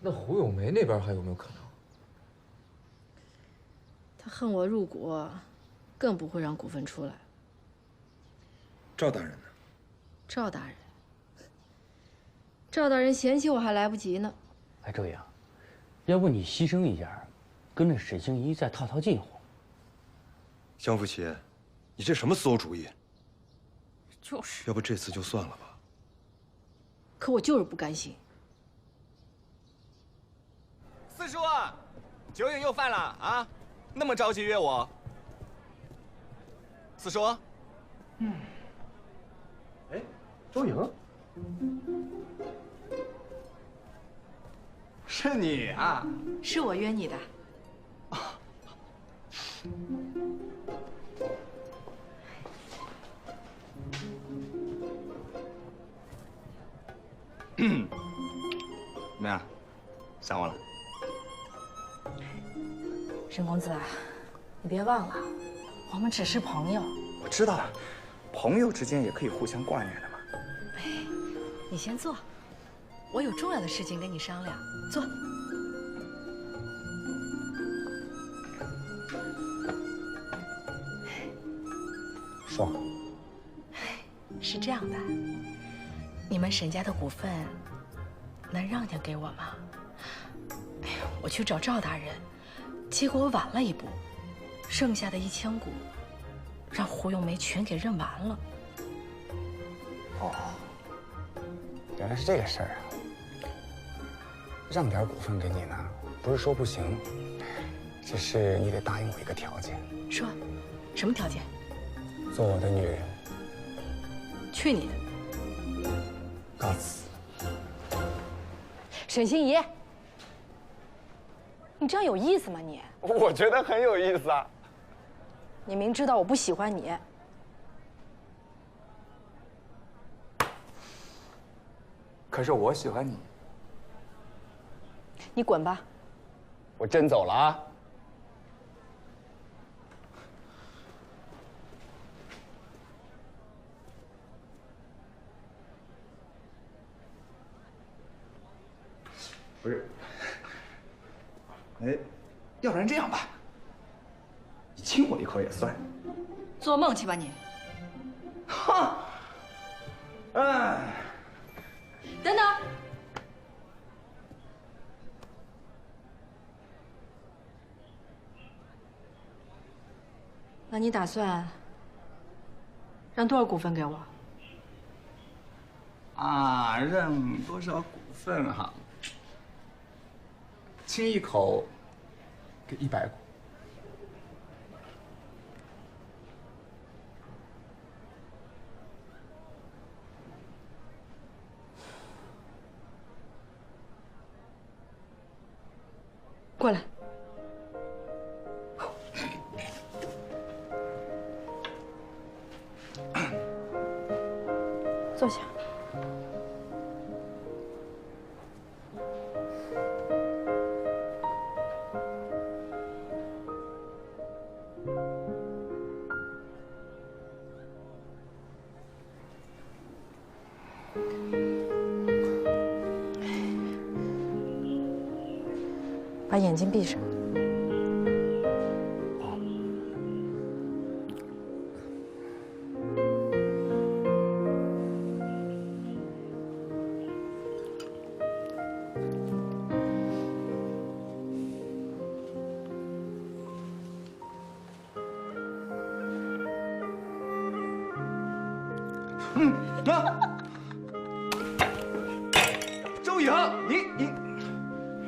那胡咏梅那边还有没有可能？他恨我入股，更不会让股份出来。赵大人呢？赵大人，赵大人嫌弃我还来不及呢。哎，周莹，要不你牺牲一下，跟着沈星移再套套近乎？江福奇，你这什么馊主意？就是。要不这次就算了吧。可我就是不甘心。四叔，酒瘾又犯了啊！那么着急约我。四叔。哎，周莹。是你啊？是我约你的。怎么样？想我了？沈公子，你别忘了，我们只是朋友。我知道了，朋友之间也可以互相挂念的嘛。哎，你先坐，我有重要的事情跟你商量。坐。说。是这样的，你们沈家的股份能让点给我吗？哎呀，我去找赵大人，结果我晚了一步，剩下的1000股让胡咏梅全给认完了。哦，原来是这个事儿啊！让点股份给你呢，不是说不行，只是你得答应我一个条件。说，什么条件？做我的女人。去你的！告辞。沈心怡，你这样有意思吗你？我觉得很有意思啊。你明知道我不喜欢你。可是我喜欢你。你滚吧！我真走了啊！不是，哎，要不然这样吧，你亲我一口也算。做梦去吧你！哼！哎，等等，那你打算让多少股份给我？啊，认多少股份哈？亲一口，给100股。过来。坐下。把眼睛闭上。周莹，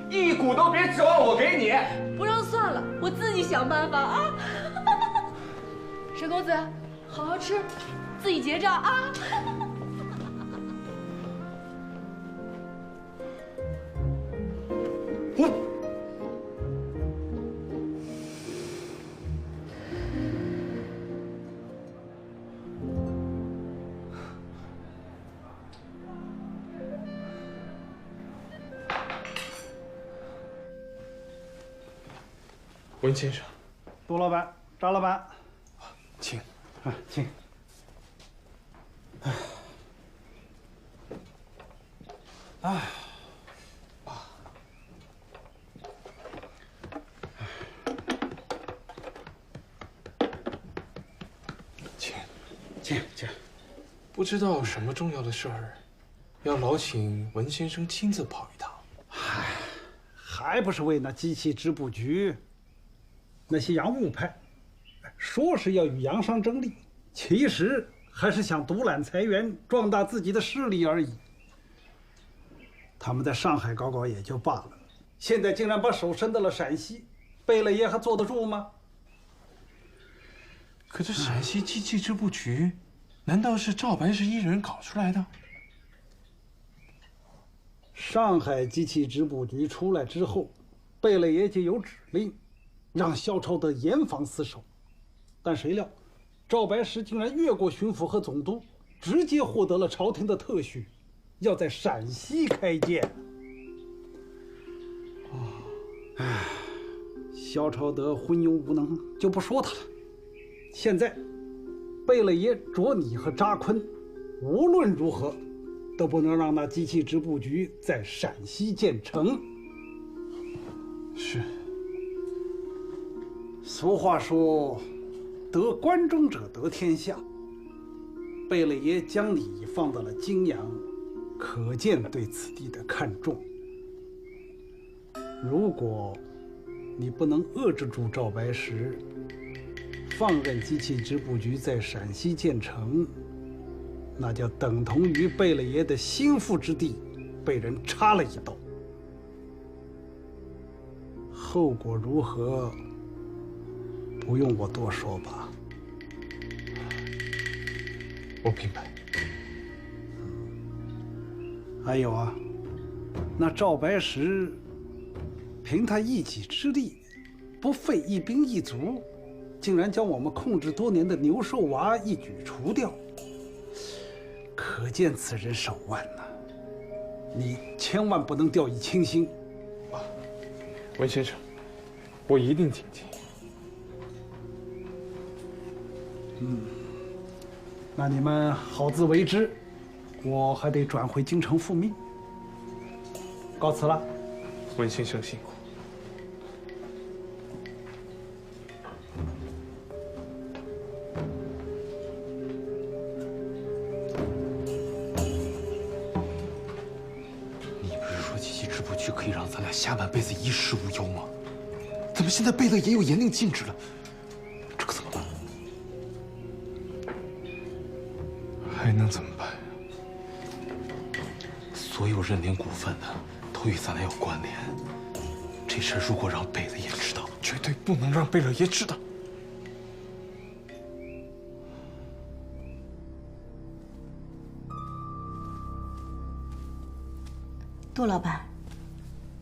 你一股都别指望我给你。不让算了，我自己想办法啊！沈公子，好好吃，自己结账啊！温先生，杜老板，张老板，请，请。请。不知道什么重要的事儿，要劳请文先生亲自跑一趟。还不是为那机器织布局，那些洋务派，说是要与洋商争利，其实还是想独揽财源，壮大自己的势力而已。他们在上海搞搞也就罢了，现在竟然把手伸到了陕西，贝勒爷还坐得住吗？可这陕西机器织布局，难道是赵白石一人搞出来的？上海机器织布局出来之后，贝勒爷就有指令，让萧朝德严防死守。但谁料，赵白石竟然越过巡抚和总督，直接获得了朝廷的特许，要在陕西开建。萧朝德昏庸无能，就不说他了。现在，贝勒爷着你和扎坤，无论如何，都不能让那机器织布局在陕西建成。是。俗话说，得关中者得天下。贝勒爷将你放到了泾阳，可见对此地的看重。如果你不能遏制住赵白石，放任机器织布局在陕西建成，那就等同于贝勒爷的心腹之地被人插了一刀。后果如何，不用我多说吧。我明白。还有啊，那赵白石凭他一己之力，不费一兵一卒，竟然将我们控制多年的牛寿娃一举除掉，可见此人手腕呐！你千万不能掉以轻心。文先生，我一定谨记。那你们好自为之，我还得转回京城复命。告辞了。文先生辛苦。你不是说机器织布局可以让咱俩下半辈子衣食无忧吗？怎么现在贝勒也有严令禁止了？这可怎么办？还能怎么办？所有认领股份的都与咱俩有关联。这事如果让贝勒爷知道，绝对不能让贝勒爷知道。杜老板，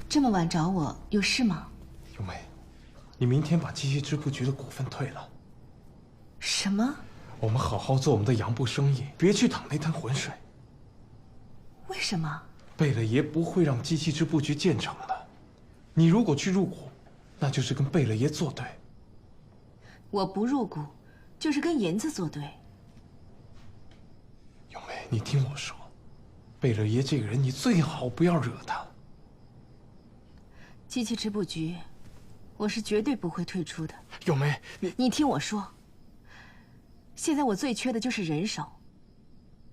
这么晚找我有事吗？咏梅，你明天把机器织布局的股份退了。什么？我们好好做我们的洋布生意，别去淌那滩浑水。为什么？贝勒爷不会让机器织布局建成的。你如果去入股，那就是跟贝勒爷作对。我不入股，就是跟严子作对。咏梅，你听我说，贝勒爷这个人，你最好不要惹他。机器织布局，我是绝对不会退出的。咏梅，你听我说，现在我最缺的就是人手。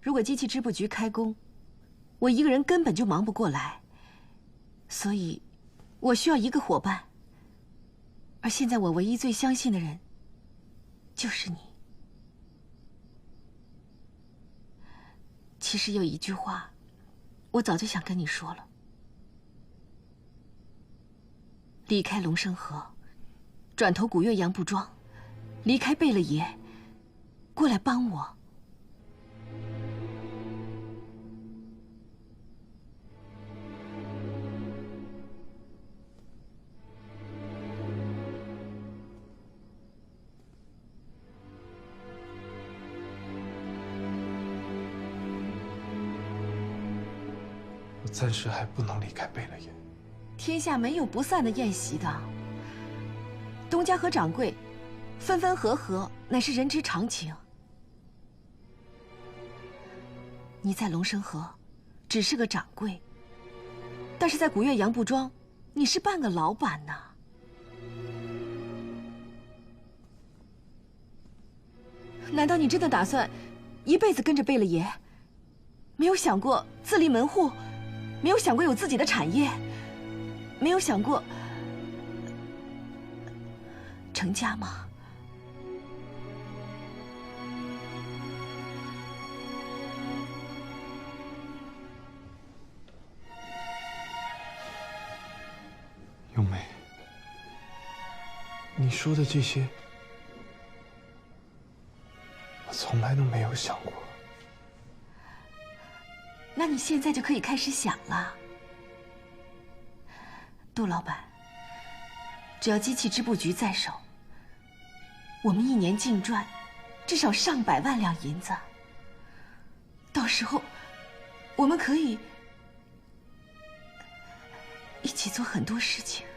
如果机器织布局开工，我一个人根本就忙不过来，所以，我需要一个伙伴。而现在我唯一最相信的人，就是你。其实有一句话，我早就想跟你说了：离开龙生河，转投古月洋布庄，离开贝勒爷，过来帮我。我暂时还不能离开贝勒爷。天下没有不散的宴席的。东家和掌柜分分合合，乃是人之常情。你在龙生河只是个掌柜，但是在古月洋布庄，你是半个老板呐。难道你真的打算一辈子跟着贝勒爷，没有想过自立门户，没有想过有自己的产业，没有想过成家吗？咏梅，你说的这些，我从来都没有想过。那你现在就可以开始想了。杜老板，只要机器织布局在手，我们一年净赚至少上百万两银子。到时候，我们可以一起做很多事情。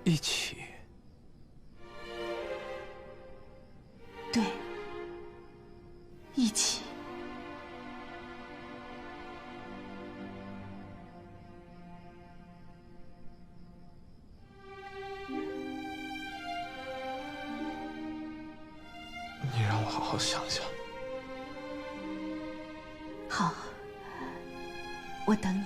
一起？对，一起。你让我好好想想。好，我等你。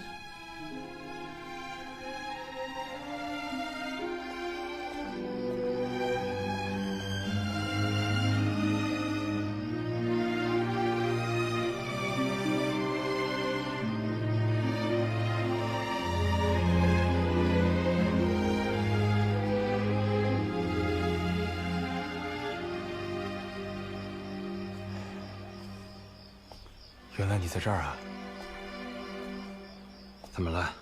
原来你在这儿啊？怎么了？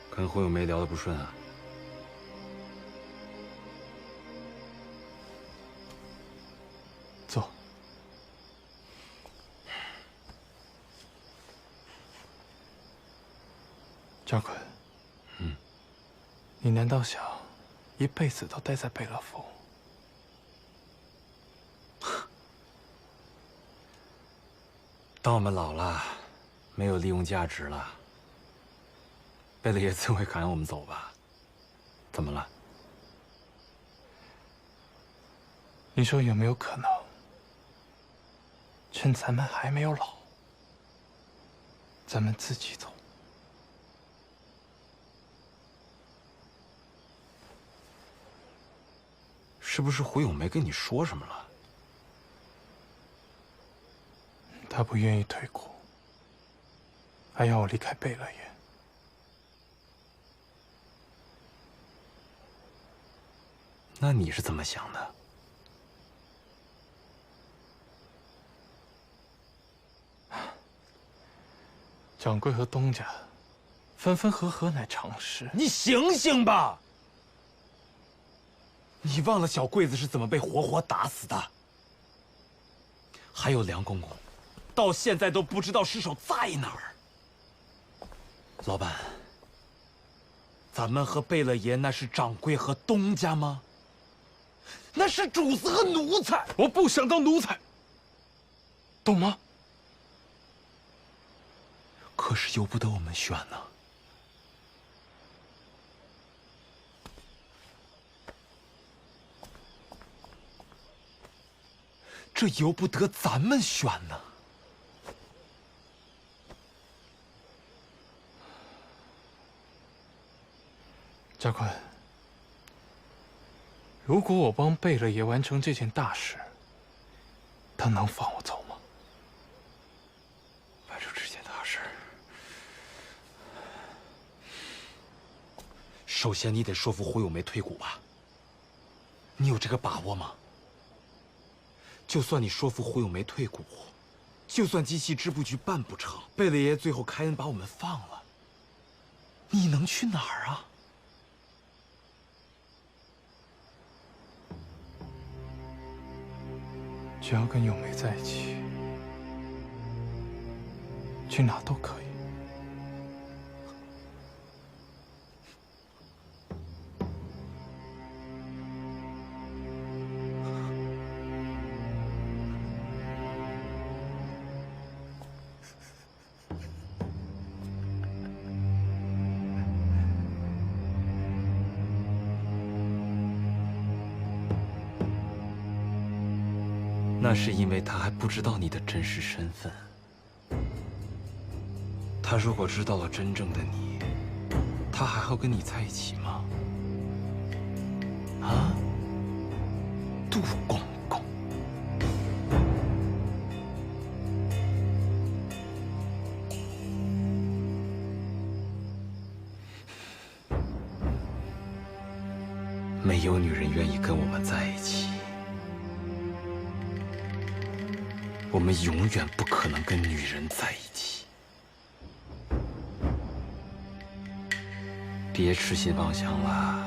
跟胡咏梅聊得不顺啊？坐。赵坤，你难道想一辈子都待在贝勒府？当我们老了，没有利用价值了，贝勒爷自会赶我们走吧？怎么了？你说有没有可能，趁咱们还没有老，咱们自己走？是不是胡咏梅跟你说什么了？他不愿意退股，还要我离开贝勒爷。那你是怎么想的？掌柜和东家分分合合乃常事。你醒醒吧！你忘了小桂子是怎么被活活打死的？还有梁公公，到现在都不知道尸首在哪儿。老板，咱们和贝勒爷那是掌柜和东家吗？那是主子和奴才。我不想当奴才，懂吗？可是由不得我们选呢。这由不得咱们选呢。教官，如果我帮贝勒爷完成这件大事，他能放我走吗？完成这件大事，首先你得说服胡咏梅退股吧。你有这个把握吗？就算你说服胡咏梅退股，就算机器织布局办不成，贝勒爷最后开恩把我们放了，你能去哪儿啊？只要跟咏梅在一起，去哪都可以。那是因为他还不知道你的真实身份。他如果知道了真正的你，他还会跟你在一起吗？啊，杜公公。没有女人愿意跟我们在一起，我们永远不可能跟女人在一起。别痴心妄想了，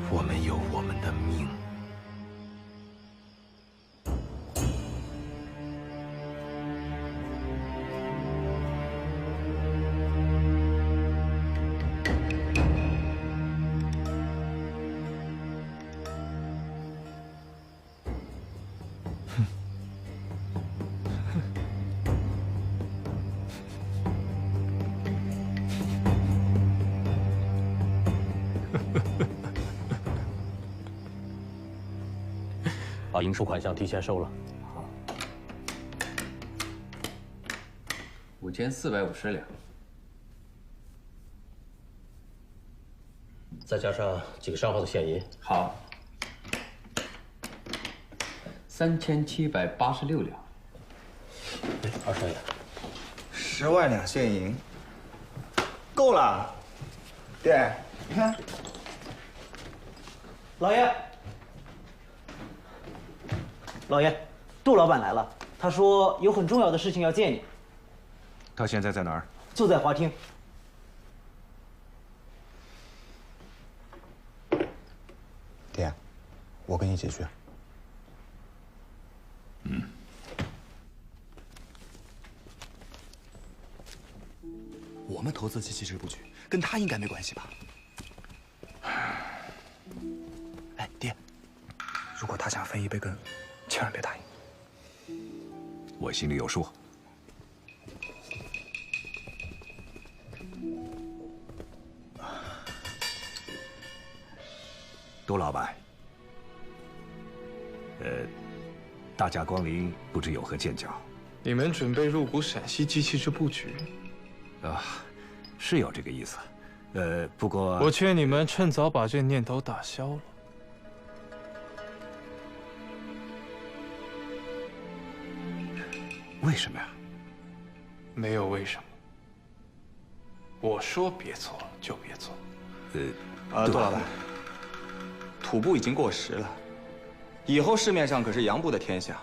我们有我们的命。把应收款项提前收了。 5450两，再加上几个商号的现银。好，3786两。二少爷，10万两现银，够了。爹，你看，老爷，老爷，杜老板来了，他说有很重要的事情要见你。 他现在在哪儿？就在花厅。爹，我跟你解决。我们投资机器织布局，跟他应该没关系吧？哎，爹，如果他想分一杯羹，千万别答应。我心里有数。 杜老板，大驾光临，不知有何见教？你们准备入股陕西机器织布局？啊，是有这个意思。不过我劝你们趁早把这念头打消了。为什么呀？没有为什么。我说别做就别做。杜老板。 土布已经过时了，以后市面上可是洋布的天下。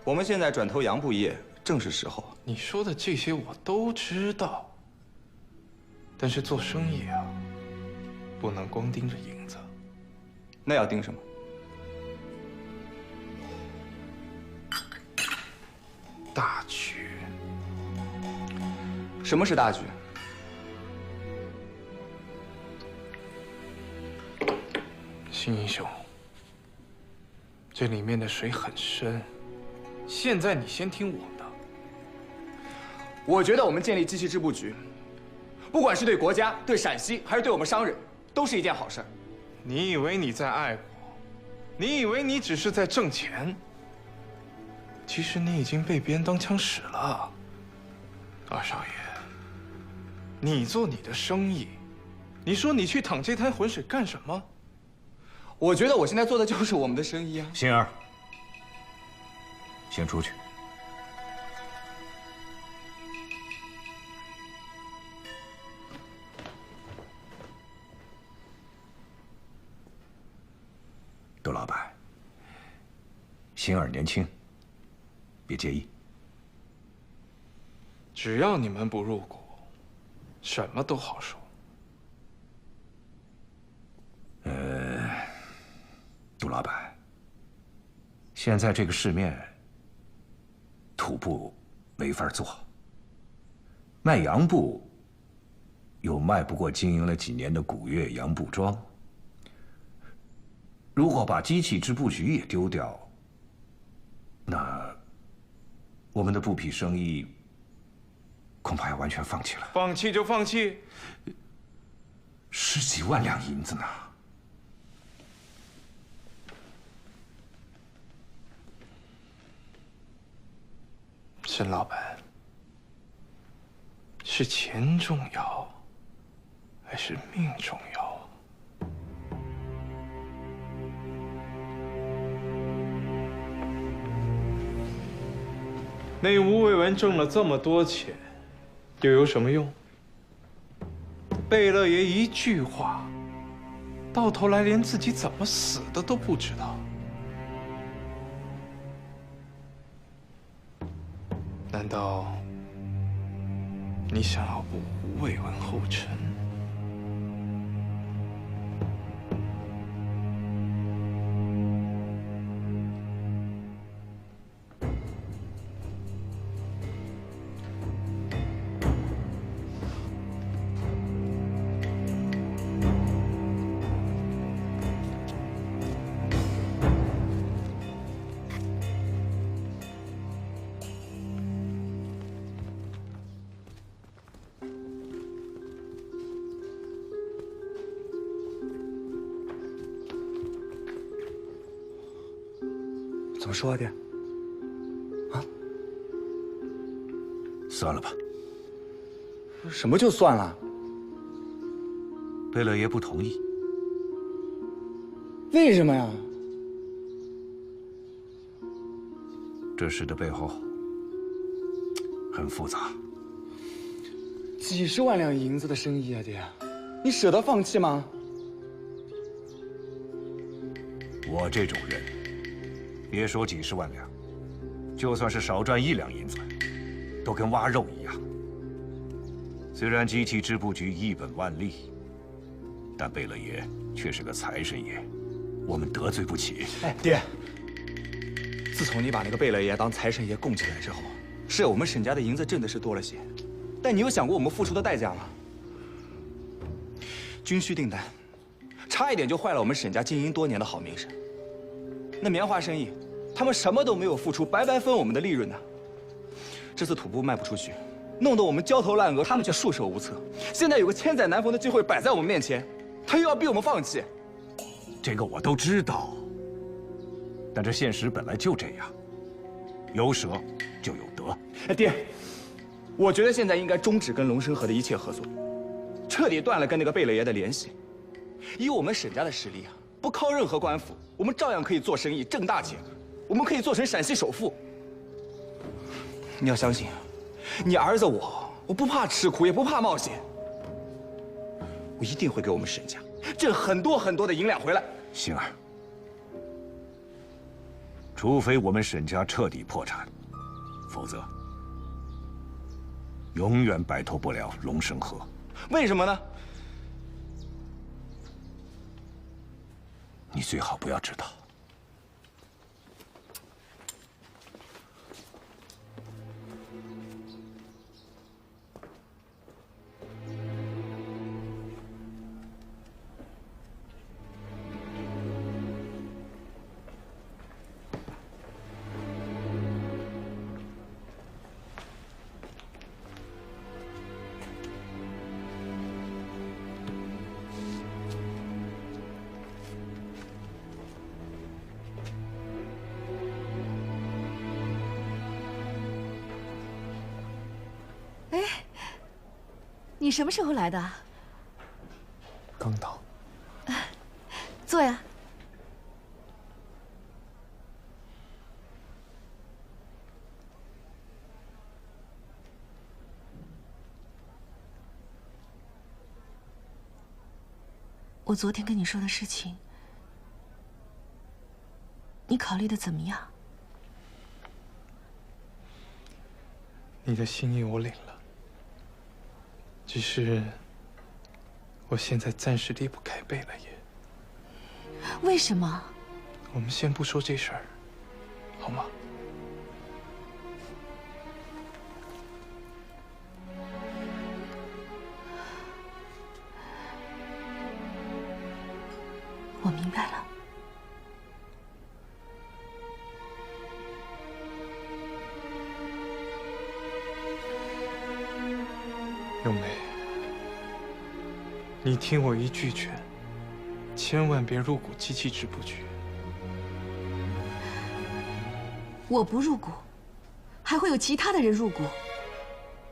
我们现在转投洋布业，正是时候。你说的这些我都知道，但是做生意啊，不能光盯着银子。那要盯什么？大局。什么是大局？ 新英雄，这里面的水很深，现在你先听我的。我觉得我们建立机器织布局，不管是对国家、对陕西，还是对我们商人，都是一件好事。你以为你在爱国？你以为你只是在挣钱？其实你已经被别人当枪使了。二少爷，你做你的生意，你说你去淌这滩浑水干什么？ 我觉得我现在做的就是我们的生意啊。星儿，先出去。杜老板，星儿年轻，别介意。只要你们不入股，什么都好说。 杜老板，现在这个市面，土布没法做，卖洋布又卖不过经营了几年的古越洋布庄。如果把机器织布局也丢掉，那我们的布匹生意恐怕要完全放弃了。放弃就放弃，10几万两银子呢。沈老板，是钱重要，还是命重要？那吴伟文挣了这么多钱，又有什么用？贝勒爷一句话，到头来连自己怎么死的都不知道。难道你想要步吴伟文后尘？怎么说啊，爹？啊？算了吧。什么就算了？贝勒爷不同意。为什么呀？这事的背后很复杂。几十万两银子的生意啊，爹，你舍得放弃吗？我这种人，别说几十万两，就算是少赚1两银子，都跟挖肉一样。虽然机器织布局一本万利，但贝勒爷却是个财神爷，我们得罪不起。哎，爹，自从你把那个贝勒爷当财神爷供起来之后，是我们沈家的银子挣的是多了些，但你有想过我们付出的代价吗？军需订单，差一点就坏了我们沈家经营多年的好名声。那棉花生意，他们什么都没有付出，白白分我们的利润呢。这次土布卖不出去，弄得我们焦头烂额，他们却束手无策。现在有个千载难逢的机会摆在我们面前，他又要逼我们放弃。这个我都知道，但这现实本来就这样，有舍就有得。哎，爹，我觉得现在应该终止跟龙生河的一切合作，彻底断了跟那个贝勒爷的联系。以我们沈家的实力啊，不靠任何官府，我们照样可以做生意挣大钱，我们可以做成陕西首富。你要相信，你儿子我不怕吃苦，也不怕冒险，我一定会给我们沈家挣很多很多的银两回来。星儿，除非我们沈家彻底破产，否则永远摆脱不了龙生河。为什么呢？你最好不要知道。你什么时候来的？刚到。坐呀。我昨天跟你说的事情，你考虑的怎么样？你的心意我领了。只是，我现在暂时离不开贝勒爷。为什么？我们先不说这事儿，好吗？我明白了。咏梅，你听我一句劝，千万别入股机器织布局。我不入股，还会有其他的人入股。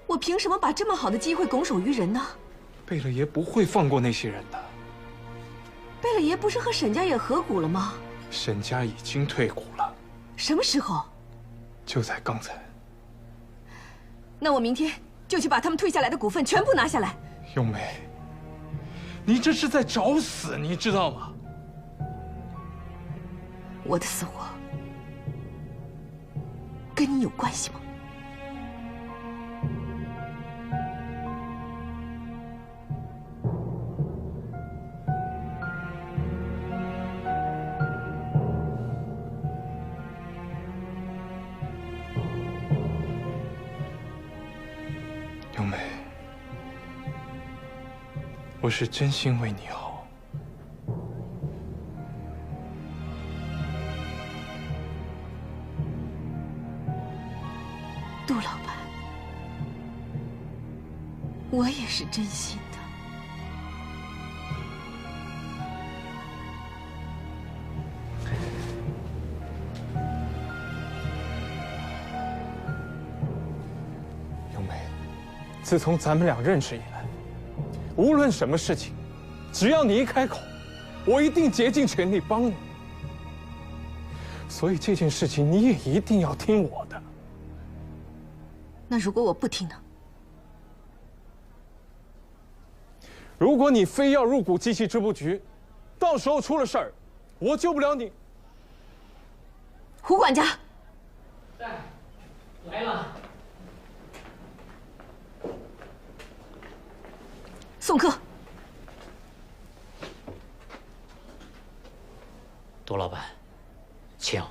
我凭什么把这么好的机会拱手于人呢？贝勒爷不会放过那些人的。贝勒爷不是和沈家也合股了吗？沈家已经退股了。什么时候？就在刚才。那我明天就去把他们退下来的股份全部拿下来。咏梅，你这是在找死，你知道吗？我的死活跟你有关系吗？咏梅，我是真心为你好。杜老板，我也是真心的。咏梅，自从咱们俩认识以来，无论什么事情，只要你一开口，我一定竭尽全力帮你。所以这件事情你也一定要听我的。那如果我不听呢？如果你非要入股机器织布局，到时候出了事儿，我救不了你。胡管家，在，来了。送客。杜老板，请。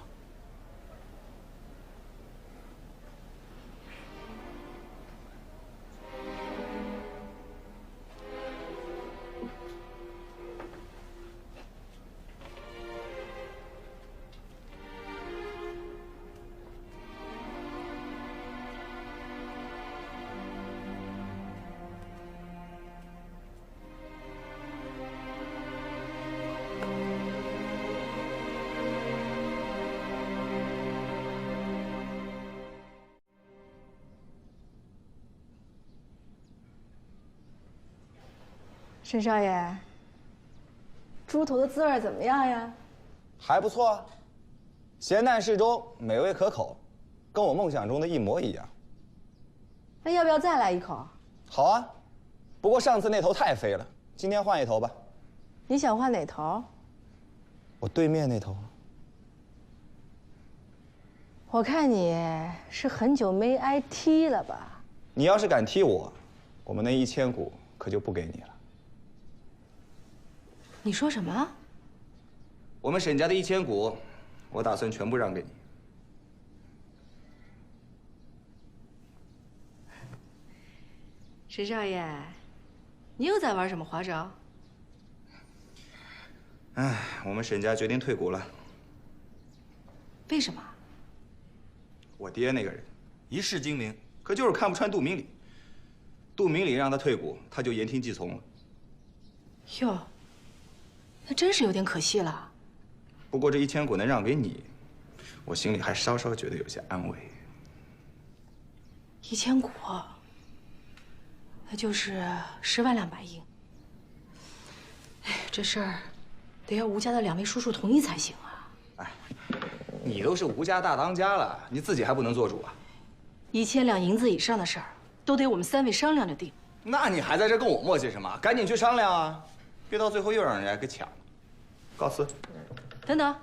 沈少爷，猪头的滋味怎么样呀？还不错啊，咸淡适中，美味可口，跟我梦想中的一模一样。那要不要再来一口？好啊，不过上次那头太肥了，今天换一头吧。你想换哪头？我对面那头。我看你是很久没挨踢了吧？你要是敢踢我，我们那1000股可就不给你了。你说什么？我们沈家的1000股，我打算全部让给你。沈少爷，你又在玩什么花招？哎，我们沈家决定退股了。为什么？我爹那个人一世精明，可就是看不穿杜明礼。杜明礼让他退股，他就言听计从了。哟，那真是有点可惜了。不过这1000股能让给你，我心里还稍稍觉得有些安慰。1000股，那就是10万200银。哎，这事儿得要吴家的2位叔叔同意才行啊。哎，你都是吴家大当家了，你自己还不能做主啊？1000两银子以上的事儿，都得我们3位商量着定。那你还在这跟我磨叽什么？赶紧去商量啊，别到最后又让人家给抢了。告辞。等等。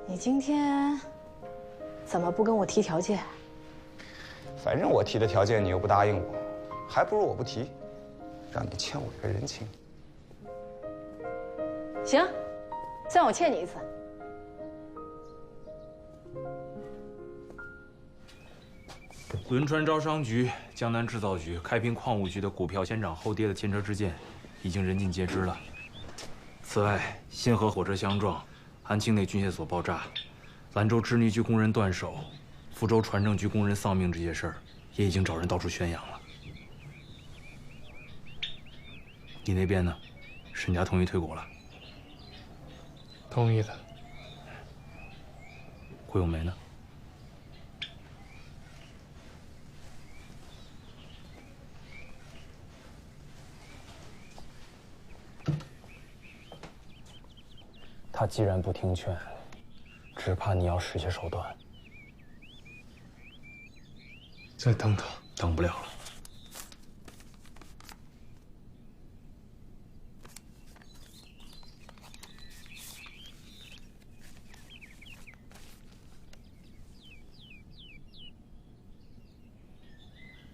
你今天怎么不跟我提条件？反正我提的条件你又不答应我，还不如我不提，让你欠我一个人情。行，算我欠你一次。轮川招商局、江南制造局、开平矿务局的股票先涨后跌的前车之鉴，已经人尽皆知了。此外，新河火车相撞、安庆内军械所爆炸、兰州织泥局工人断手、福州船政局工人丧命这些事儿，也已经找人到处宣扬了。你那边呢？沈家同意退股了。同意的。胡咏梅呢？他既然不听劝，只怕你要使些手段。再等等，等不了了。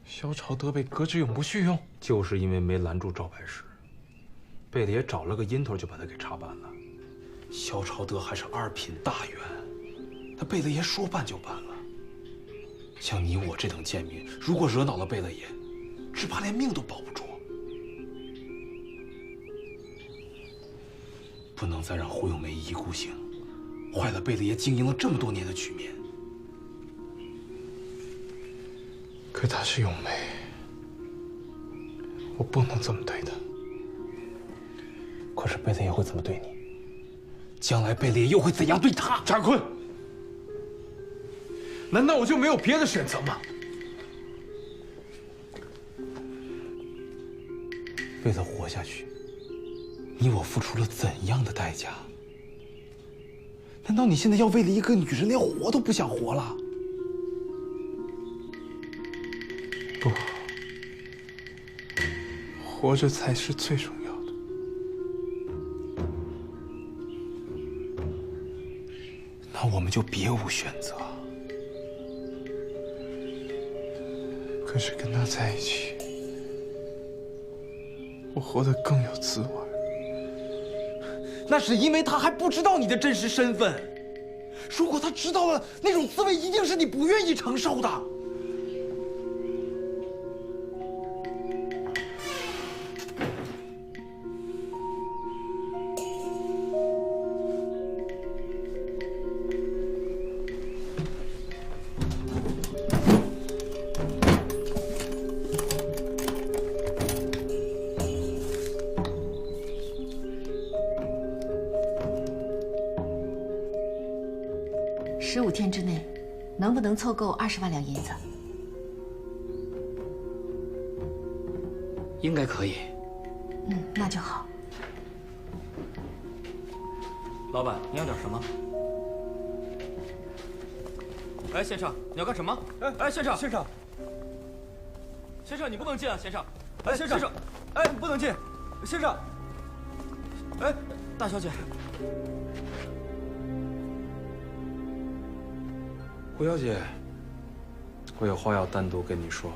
萧朝德被革职永不续用，就是因为没拦住赵白石，贝勒爷找了个阴头就把他给查办了。萧朝德还是二品大员，他贝勒爷说办就办了。像你我这等贱民，如果惹恼了贝勒爷，只怕连命都保不住。不能再让胡咏梅一意孤行，坏了贝勒爷经营了这么多年的局面。可她是咏梅，我不能这么对她。可是贝勒爷会怎么对你？将来贝勒爷又会怎样对他？扎坤，难道我就没有别的选择吗？为了活下去，你我付出了怎样的代价？难道你现在要为了一个女人连活都不想活了？不，活着才是最重要的。那我们就别无选择。可是跟他在一起，我活得更有滋味。那是因为他还不知道你的真实身份。如果他知道了，那种滋味一定是你不愿意承受的。15天之内，能不能凑够20万两银子？应该可以。那就好。老板，你要点什么？哎，先生，你要干什么？哎，先生，先生，你不能进啊，先生。哎，先生，哎，不能进，先生。哎，大小姐。胡小姐，我有话要单独跟你说。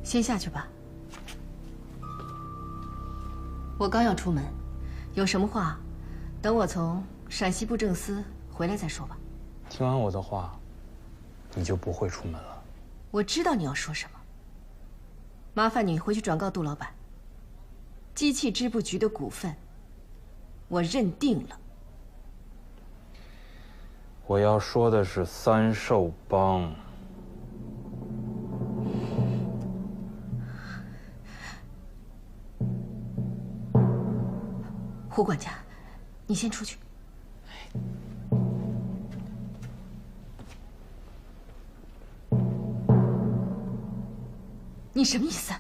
先下去吧。我刚要出门，有什么话，等我从陕西布政司回来再说吧。听完我的话，你就不会出门了。我知道你要说什么。麻烦你回去转告杜老板，机器织布局的股份，我认定了。我要说的是三寿帮。胡管家，你先出去。你什么意思？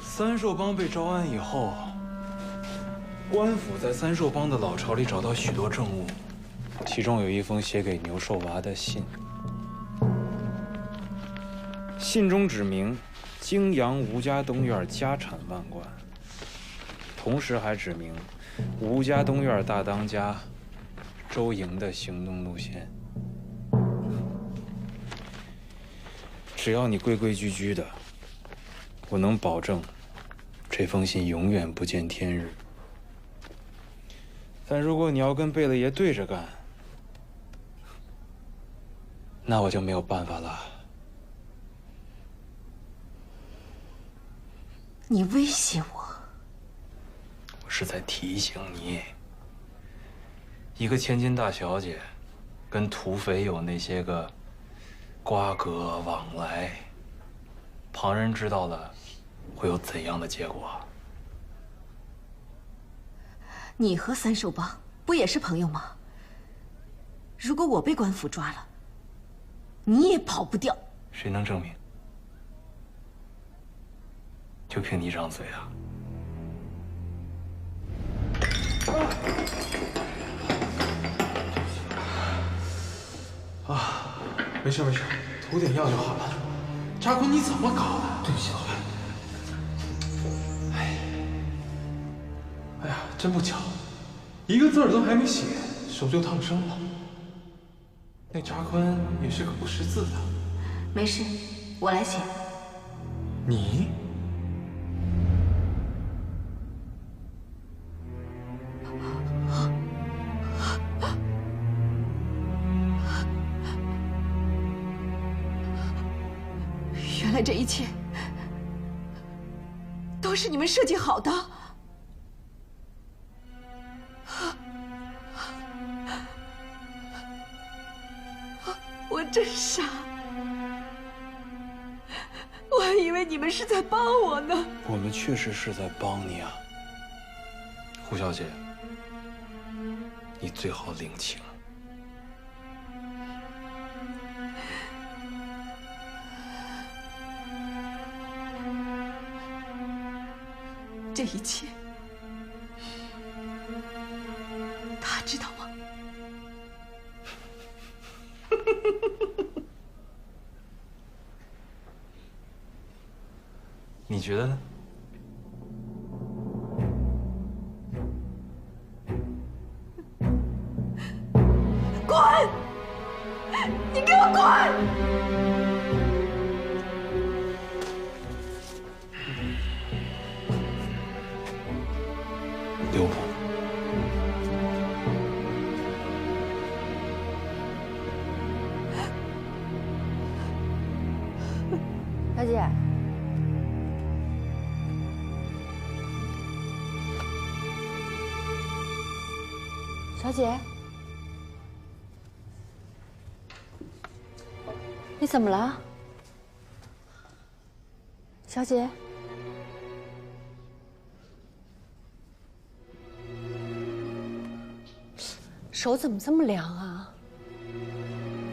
三寿帮被招安以后，官府在三寿帮的老巢里找到许多证物，其中有一封写给牛寿娃的信。信中指明泾阳吴家东院家产万贯，同时还指明吴家东院大当家周莹的行动路线。只要你规规矩矩的，我能保证这封信永远不见天日。但如果你要跟贝勒爷对着干，那我就没有办法了。你威胁我？我是在提醒你，一个千金大小姐，跟土匪有那些个瓜葛往来，旁人知道了，会有怎样的结果？你和三寿帮不也是朋友吗？如果我被官府抓了，你也跑不掉。谁能证明？就凭你一张嘴啊？啊，没事没事，涂点药就好了。扎坤，你怎么搞的？对不起，老板。哎呀，真不巧，一个字儿都还没写，手就烫伤了。那扎坤也是个不识字的。没事，我来写。你？原来这一切都是你们设计好的。我真傻，我还以为你们是在帮我呢。我们确实是在帮你啊，胡小姐，你最好领情。这一切，他知道吗？你觉得呢？滚！你给我滚！刘普，小姐，小姐，你怎么了？小姐。手怎么这么凉啊？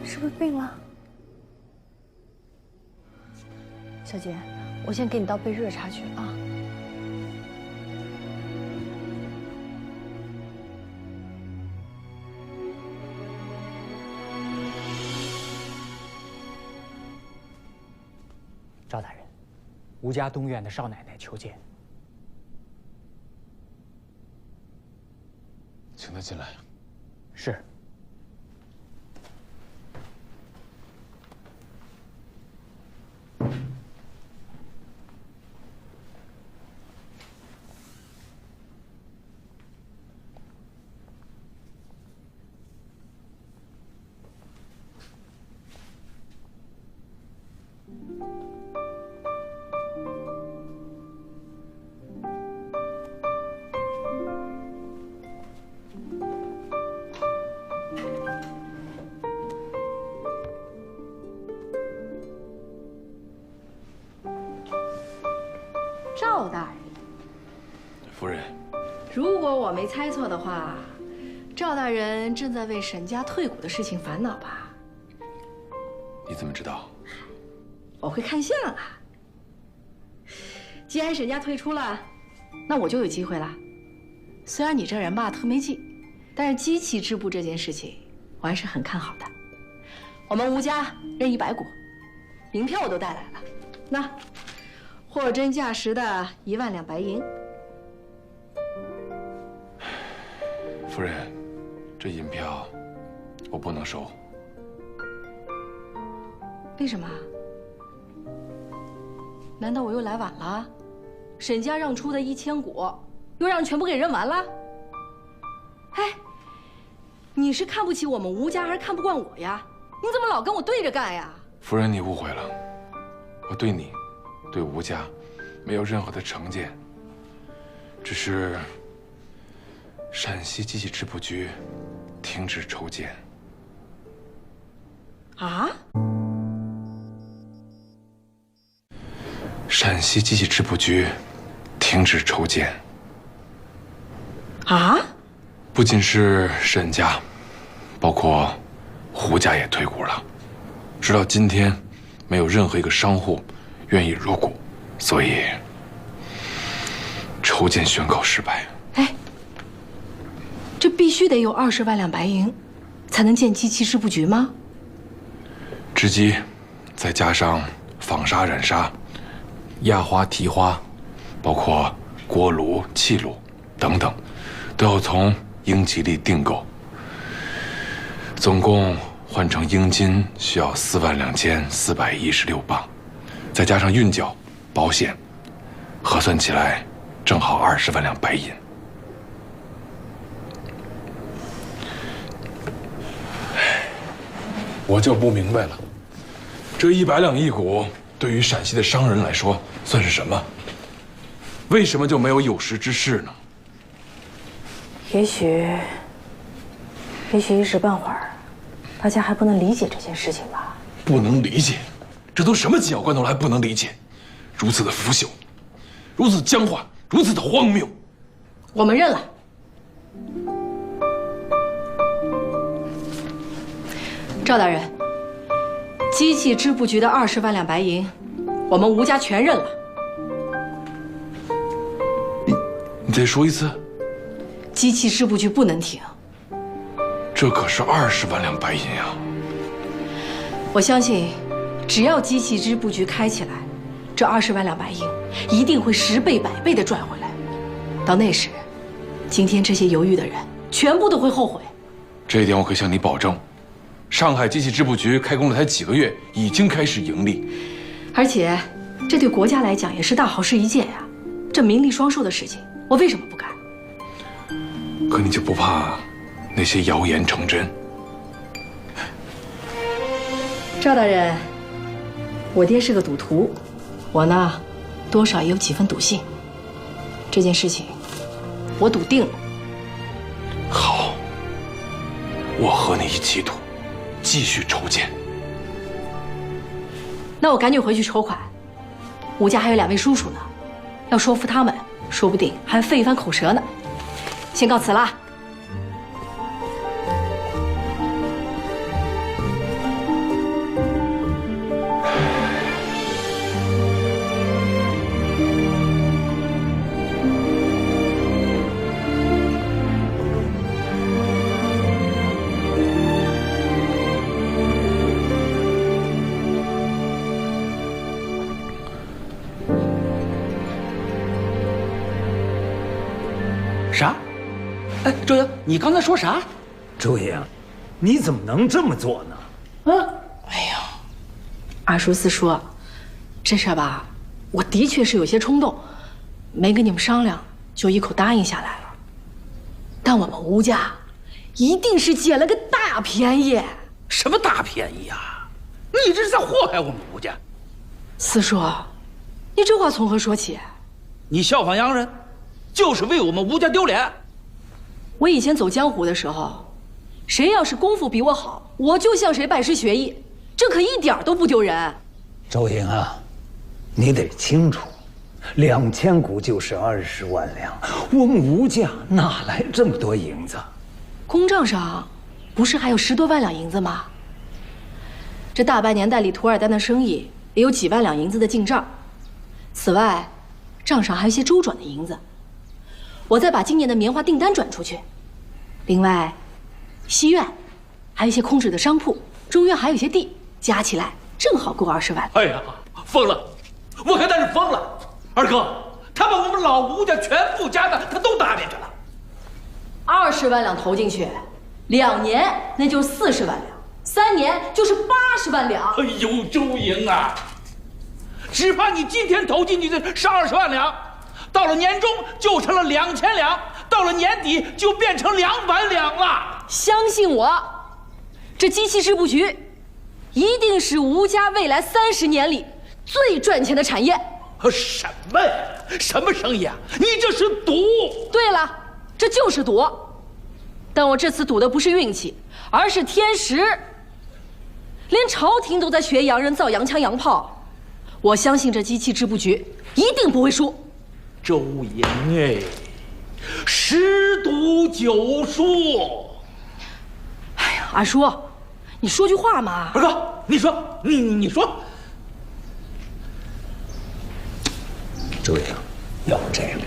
是不是病了？小姐，我先给你倒杯热茶去啊。赵大人，吴家东院的少奶奶求见。请她进来。是。赵大人，夫人，如果我没猜错的话，赵大人正在为沈家退股的事情烦恼吧？你怎么知道？我会看相啊。既然沈家退出了，那我就有机会了。虽然你这人吧特没劲，但是机器织布这件事情，我还是很看好的。我们吴家认100股，银票我都带来了。那。货真价实的1万两白银。夫人，这银票我不能收。为什么？难道我又来晚了？沈家让出的1000股，又让全部给认完了？哎，你是看不起我们吴家，还是看不惯我呀？你怎么老跟我对着干呀？夫人，你误会了，我对你。对吴家没有任何的成见，只是陕西机器织布局停止筹建。啊？陕西机器织布局停止筹建。啊？不仅是沈家，包括胡家也退股了。直到今天，没有任何一个商户愿意入股，所以筹建宣告失败。哎，这必须得有20万两白银，才能建机器织布局吗？织机，再加上纺纱、染纱、压花、提花，包括锅炉、气炉等等，都要从英吉利订购。总共换成英金需要42416镑，再加上运缴、保险，核算起来正好20万两白银。我就不明白了，这100两一股对于陕西的商人来说算是什么？为什么就没有有识之士呢？也许一时半会儿，大家还不能理解这件事情吧？不能理解？这都什么紧要关头了还不能理解？如此的腐朽，如此僵化，如此的荒谬。我们认了。赵大人，机器织布局的20万两白银，我们吴家全认了。你再说一次。机器织布局不能停。这可是20万两白银啊！我相信，只要机器织布局开起来，这20万两白银一定会10倍、100倍的赚回来。到那时，今天这些犹豫的人全部都会后悔。这一点我可以向你保证。上海机器织布局开工了才几个月，已经开始盈利，而且这对国家来讲也是大好事一件呀。这名利双收的事情，我为什么不干？可你就不怕那些谣言成真？赵大人，我爹是个赌徒，我呢，多少也有几分赌性。这件事情，我赌定了。好，我和你一起赌，继续筹建。那我赶紧回去筹款。吴家还有2位叔叔呢，要说服他们，说不定还费一番口舌呢。先告辞啦。啥？哎，周英，你刚才说啥？周英，你怎么能这么做呢？哎呀，二叔四叔，这事儿吧，我的确是有些冲动，没跟你们商量就一口答应下来了。但我们吴家一定是捡了个大便宜。什么大便宜啊？你这是在祸害我们吴家。四叔，你这话从何说起？你效仿洋人，就是为我们吴家丢脸。我以前走江湖的时候，谁要是功夫比我好，我就向谁拜师学艺，这可一点都不丢人。周英啊，你得清楚，2000股就是20万两，我们吴家哪来这么多银子？公账上不是还有10多万两银子吗？这大半年代里，图尔丹的生意也有几万两银子的进账，此外，账上还有一些周转的银子。我再把今年的棉花订单转出去，另外，西院还有一些空置的商铺，中院还有一些地，加起来正好够20万。哎呀，疯了！我看他是疯了。二哥，他把我们老吴家全部家当他都搭进去了。20万两投进去，2年那就是40万两，3年就是80万两。哎呦，周莹啊，只怕你今天投进去的是20万两。到了年终就成了2000两，到了年底就变成2万两了。相信我，这机器织布局一定是吴家未来30年里最赚钱的产业。什么呀？什么生意啊？你这是赌！对了，这就是赌。但我这次赌的不是运气，而是天时。连朝廷都在学洋人造洋枪洋炮，我相信这机器织布局一定不会输。周莹哎，十赌九输。哎呀，二叔，你说句话嘛！二哥，你说，你说。周英，要不这样，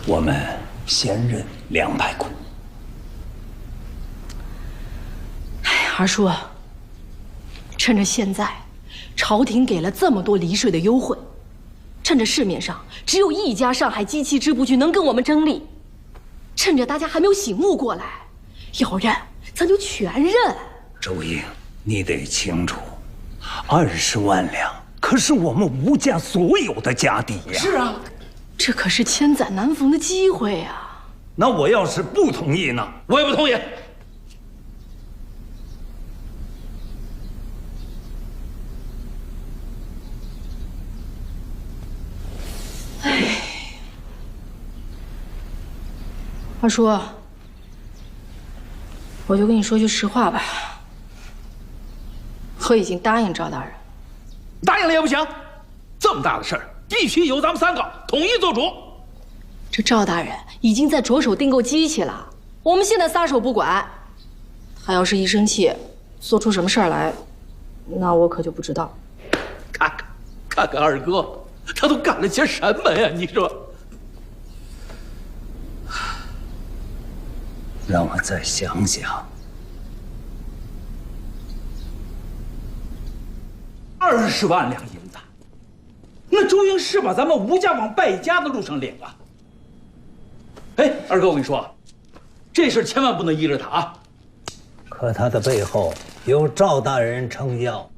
我们先认200股。哎呀，二叔，趁着现在朝廷给了这么多离税的优惠，趁着市面上只有一家上海机器织布局能跟我们争利，趁着大家还没有醒悟过来，要认咱就全认。周英，你得清楚，20万两可是我们吴家所有的家底呀。是啊，这可是千载难逢的机会啊！那我要是不同意呢？我也不同意。二叔，我就跟你说句实话吧，我已经答应赵大人。答应了也不行，这么大的事儿，必须由咱们3个统一做主。这赵大人已经在着手订购机器了，我们现在撒手不管，他要是一生气，做出什么事儿来，那我可就不知道。看看二哥，他都干了些什么呀？你说。让我再想想。 20万两银子，那周英是把咱们吴家往败家的路上领了。哎，二哥，我跟你说，这事千万不能依着他啊！可他的背后有赵大人撑腰。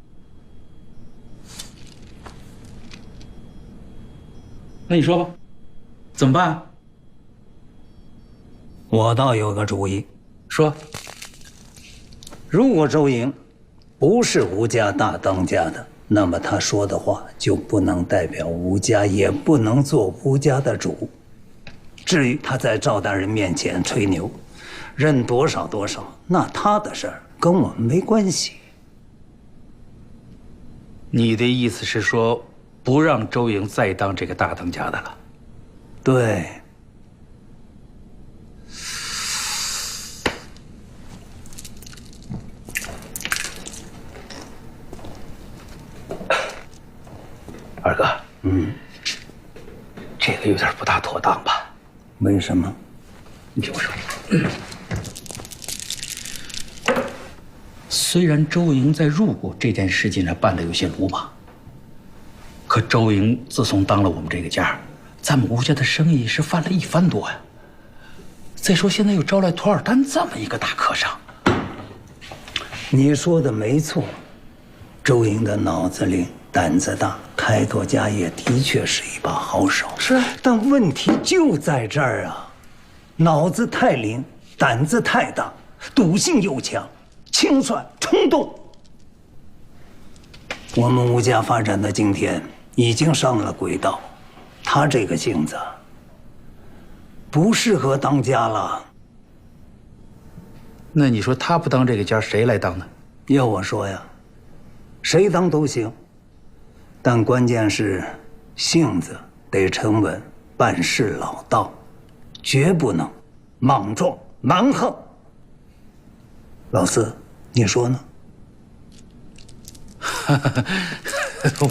那你说吧，怎么办？我倒有个主意，说。如果周莹不是吴家大当家的，那么他说的话就不能代表吴家，也不能做吴家的主。至于他在赵大人面前吹牛，认多少多少，那他的事儿跟我们没关系。你的意思是说，不让周莹再当这个大当家的了？对。 二哥，这个有点不大妥当吧？为什么？你听我说，虽然周莹在入股这件事情上办得有些鲁莽，可周莹自从当了我们这个家，咱们吴家的生意是翻了1番多呀。再说现在又招来托尔丹这么一个大客商，你说的没错，周莹的脑子灵。 胆子大，开拓家业的确是一把好手。是，但问题就在这儿啊，脑子太灵，胆子太大，赌性又强，轻率冲动。我们吴家发展到今天，已经上了轨道，他这个性子不适合当家了。那你说他不当这个家，谁来当呢？要我说呀，谁当都行。 但关键是，性子得沉稳，办事老道，绝不能莽撞蛮横。老四，你说呢？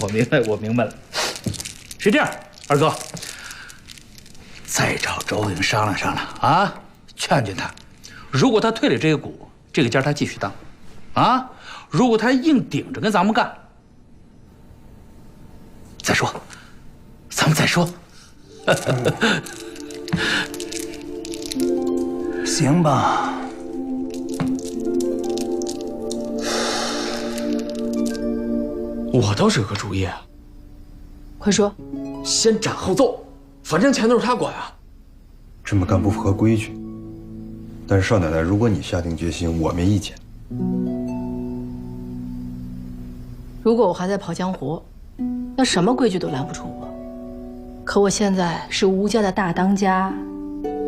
我明白，我明白了。是这样，二哥，再找周莹商量商量啊，劝劝他。如果他退了这个股，这个家他继续当，啊，如果他硬顶着跟咱们干。 再说，咱们再说。行吧。我倒是有个主意啊。快说。先斩后奏，反正钱都是他管啊。这么干不符合规矩。但是少奶奶，如果你下定决心，我没意见。如果我还在跑江湖。 那什么规矩都拦不住我，可我现在是吴家的大当家，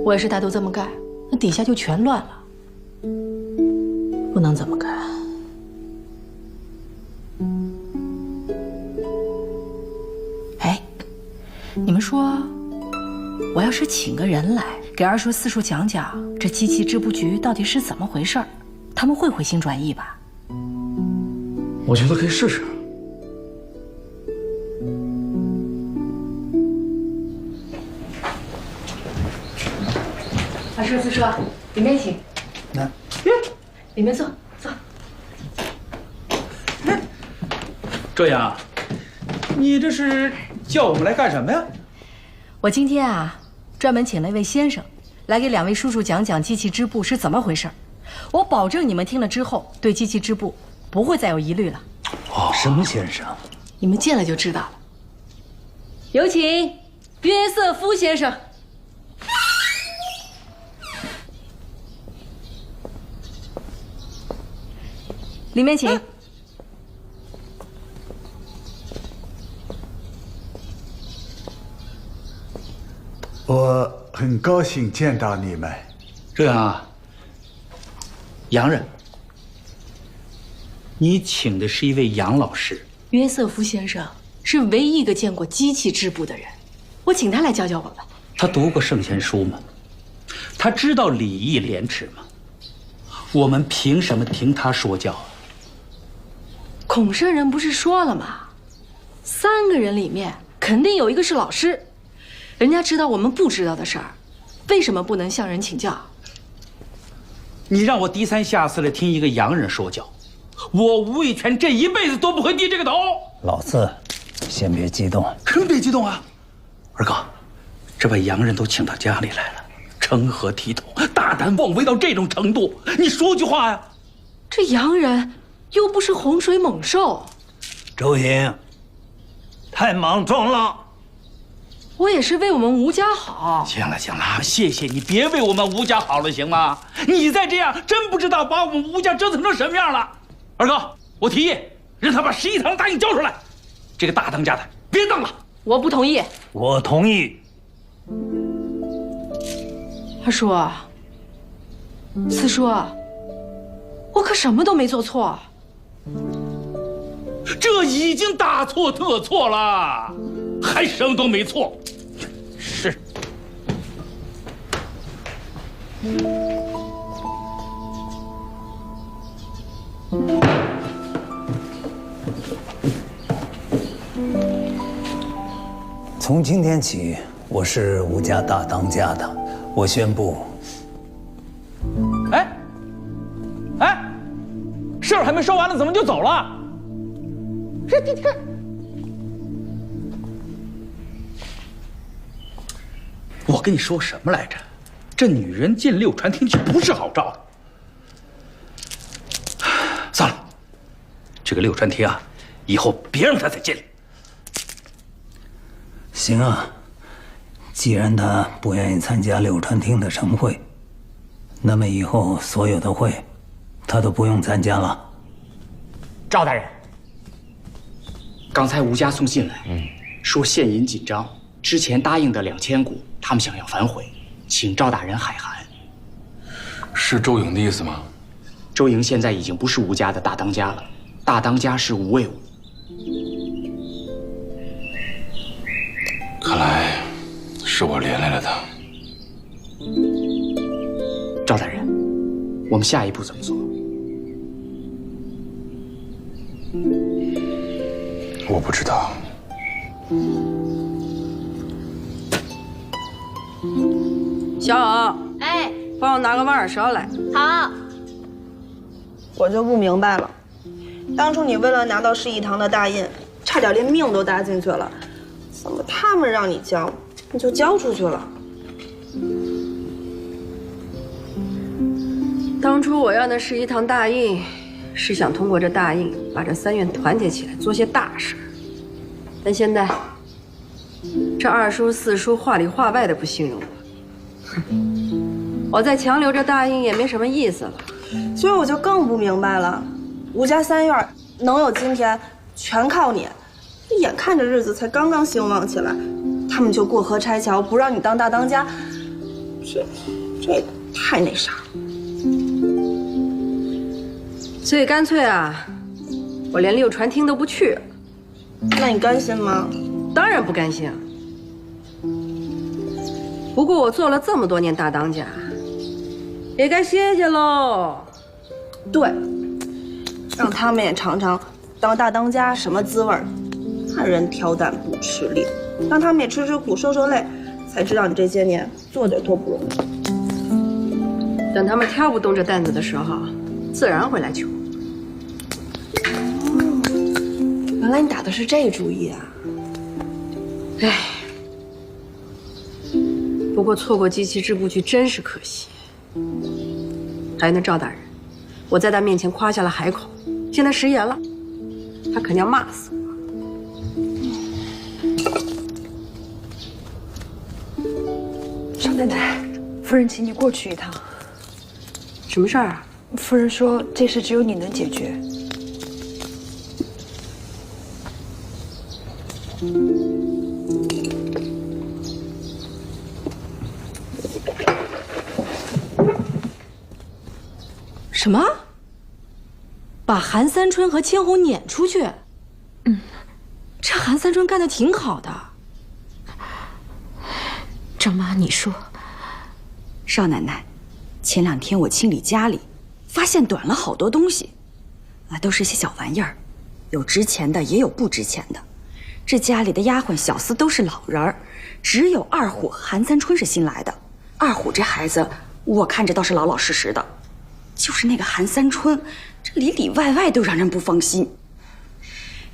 我要是带头这么干，那底下就全乱了，不能这么干。哎，你们说，我要是请个人来给二叔四叔讲讲这机器织布局到底是怎么回事儿，他们会回心转意吧？我觉得可以试试。二叔四叔，里面请。来，里面坐坐。周阳，你这是叫我们来干什么呀？我今天啊，专门请了一位先生，来给2位叔叔讲讲机器织布是怎么回事。我保证你们听了之后，对机器织布不会再有疑虑了。哦，什么先生？你们见了就知道了。有请约瑟夫先生。里面请。我很高兴见到你们。周阳啊，洋人，你请的是一位杨老师。约瑟夫先生是唯一一个见过机器织布的人，我请他来教教我们。他读过圣贤书吗？他知道礼义廉耻吗？我们凭什么听他说教啊？孔圣人不是说了吗？3个人里面肯定有一个是老师，人家知道我们不知道的事儿，为什么不能向人请教？你让我低三下四的听一个洋人说教，我吴卫全这一辈子都不会低这个头。老四，先别激动。什么别激动啊？二哥，这把洋人都请到家里来了，成何体统，大胆妄为到这种程度，你说句话呀！这洋人又不是洪水猛兽。周莹，太莽撞了。我也是为我们吴家好。行了行了，谢谢你，别为我们吴家好了，行吗？你再这样，真不知道把我们吴家折腾成什么样了。二哥，我提议让他把11堂大印交出来，这个大当家的别当了。我不同意。我同意。二叔，四叔，我可什么都没做错。这已经大错特错了，还什么都没错。是。从今天起，我是吴家大当家的，我宣布。哎，事儿还没说完呢，怎么就走了？这看。我跟你说什么来着？这女人进六传厅就不是好兆的。算了，这个六传厅啊，以后别让她再进来。行啊，既然他不愿意参加六传厅的盛会，那么以后所有的会，他都不用参加了。赵大人，刚才吴家送信来，说现银紧张，之前答应的2000股，他们想要反悔，请赵大人海涵。是周莹的意思吗？周莹现在已经不是吴家的大当家了，大当家是吴卫武。看来是我连累了他。赵大人，我们下一步怎么做？我不知道。小欧，哎，帮我拿个挖耳勺来。好。我就不明白了，当初你为了拿到市一堂的大印，差点连命都搭进去了，怎么他们让你交，你就交出去了？当初我要的市一堂大印，是想通过这大印把这3院团结起来，做些大事。但现在，这2叔4叔话里话外的不信任我，我再强留这大印也没什么意思了。所以我就更不明白了，吴家3院能有今天，全靠你。眼看着日子才刚刚兴旺起来，他们就过河拆桥，不让你当大当家，这也太那啥了。所以干脆啊，我连六传厅都不去了。那你甘心吗？当然不甘心啊。不过我做了这么多年大当家，也该歇歇喽。对，让他们也尝尝当大当家什么滋味儿。看人挑担不吃力，让他们也吃吃苦、受受累，才知道你这些年做的有多不容易。等他们挑不动这担子的时候，自然会来求。原来你打的是这主意啊！哎，不过错过机器织布局真是可惜。还有那赵大人，我在他面前夸下了海口，现在食言了，他肯定要骂死我。少奶奶，夫人，请你过去一趟。什么事儿啊？夫人说这事只有你能解决。什么？把韩三春和千红撵出去？这韩三春干得挺好的。张妈，你说，少奶奶，前2天我清理家里，发现短了好多东西，都是些小玩意儿，有值钱的，也有不值钱的。这家里的丫鬟小厮都是老人儿，只有二虎韩三春是新来的。二虎这孩子，我看着倒是老老实实的，就是那个韩三春，这里里外外都让人不放心。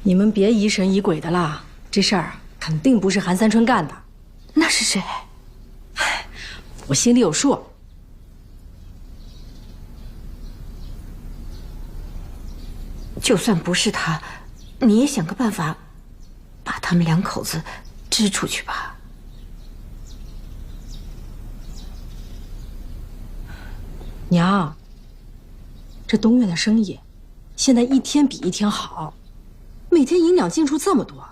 你们别疑神疑鬼的啦，这事儿肯定不是韩三春干的。那是谁？我心里有数。就算不是他，你也想个办法，把他们2口子支出去吧。娘，这东院的生意，现在一天比一天好，每天银两进出这么多，